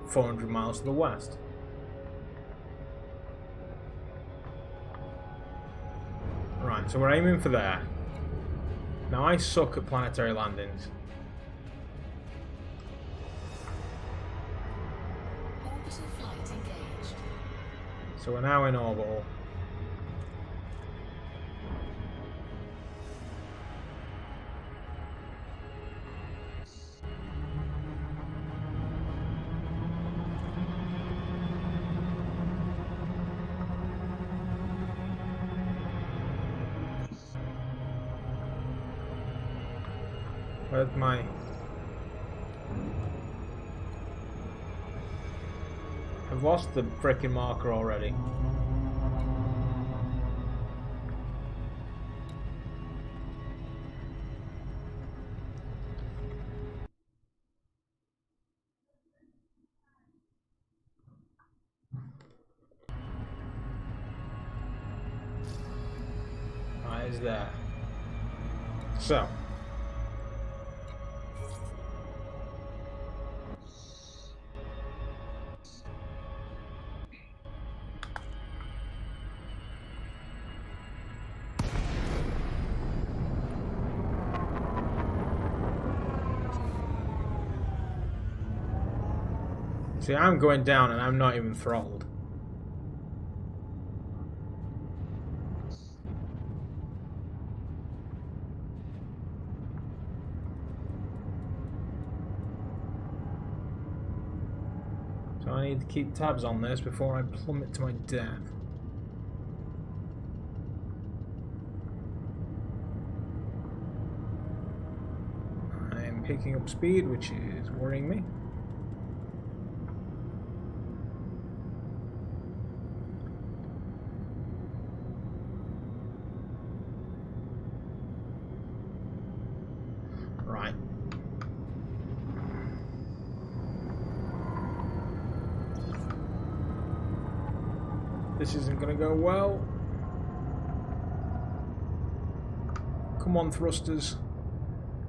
400 miles to the west. Right, so we're aiming for there. Now I suck at planetary landings. Orbital flight engaged. So we're now in orbital. Where's my... I've lost the frickin' marker already. Right, it's there. So. See, I'm going down and I'm not even throttled. So So I need to keep tabs on this before I plummet to my death. I'm picking up speed, which is worrying me. Right. This isn't gonna go well. Come on, thrusters.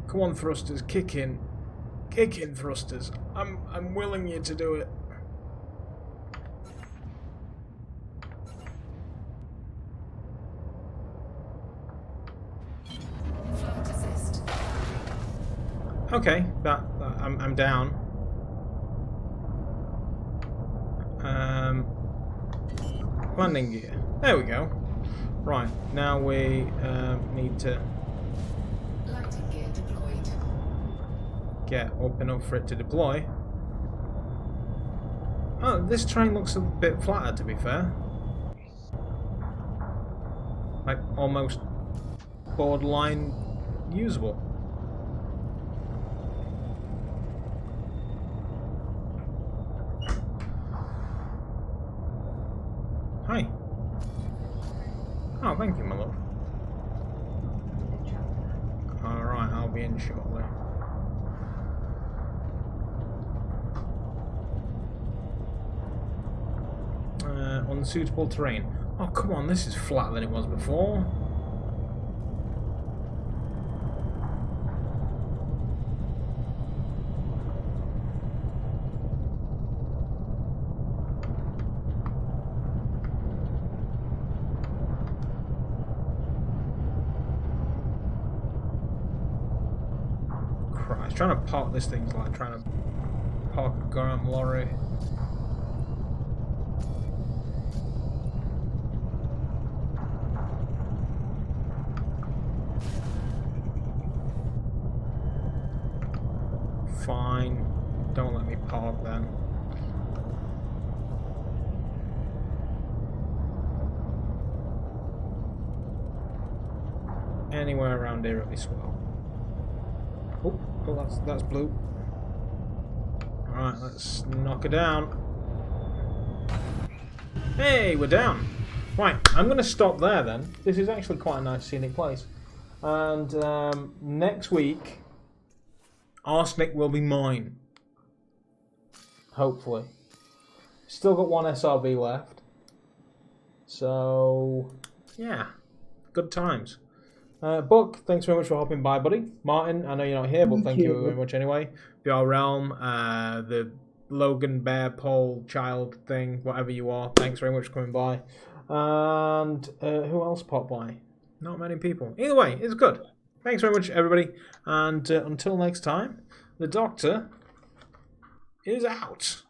Come on, thrusters, kick in. Kick in, thrusters. I'm willing you to do it. Flight assist. Okay, I'm down. Landing gear. There we go. Right, now we need to Lighting gear deployed. get up enough for it to deploy. Oh, this train looks a bit flatter, to be fair. Like, almost borderline usable. Hi. Oh, thank you, my love. Alright, I'll be in shortly. Unsuitable terrain. Oh, come on, this is flatter than it was before. Christ, trying to park this thing's like trying to park a goddamn lorry. Fine, don't let me park then. Anywhere around here at this well. Oh, that's blue. Alright, let's knock her down. Hey, we're down. Right, I'm going to stop there then. This is actually quite a nice scenic place. And next week, arsenic will be mine. Hopefully. Still got one SRV left. So, yeah, good times. Buck, thanks very much for hopping by, buddy. Martin, I know you're not here, but thank you very much anyway. VR Realm, the Logan Bear Pole Child thing, whatever you are, thanks very much for coming by. And who else popped by? Not many people. Either way, it's good. Thanks very much, everybody. And until next time, the Doctor is out.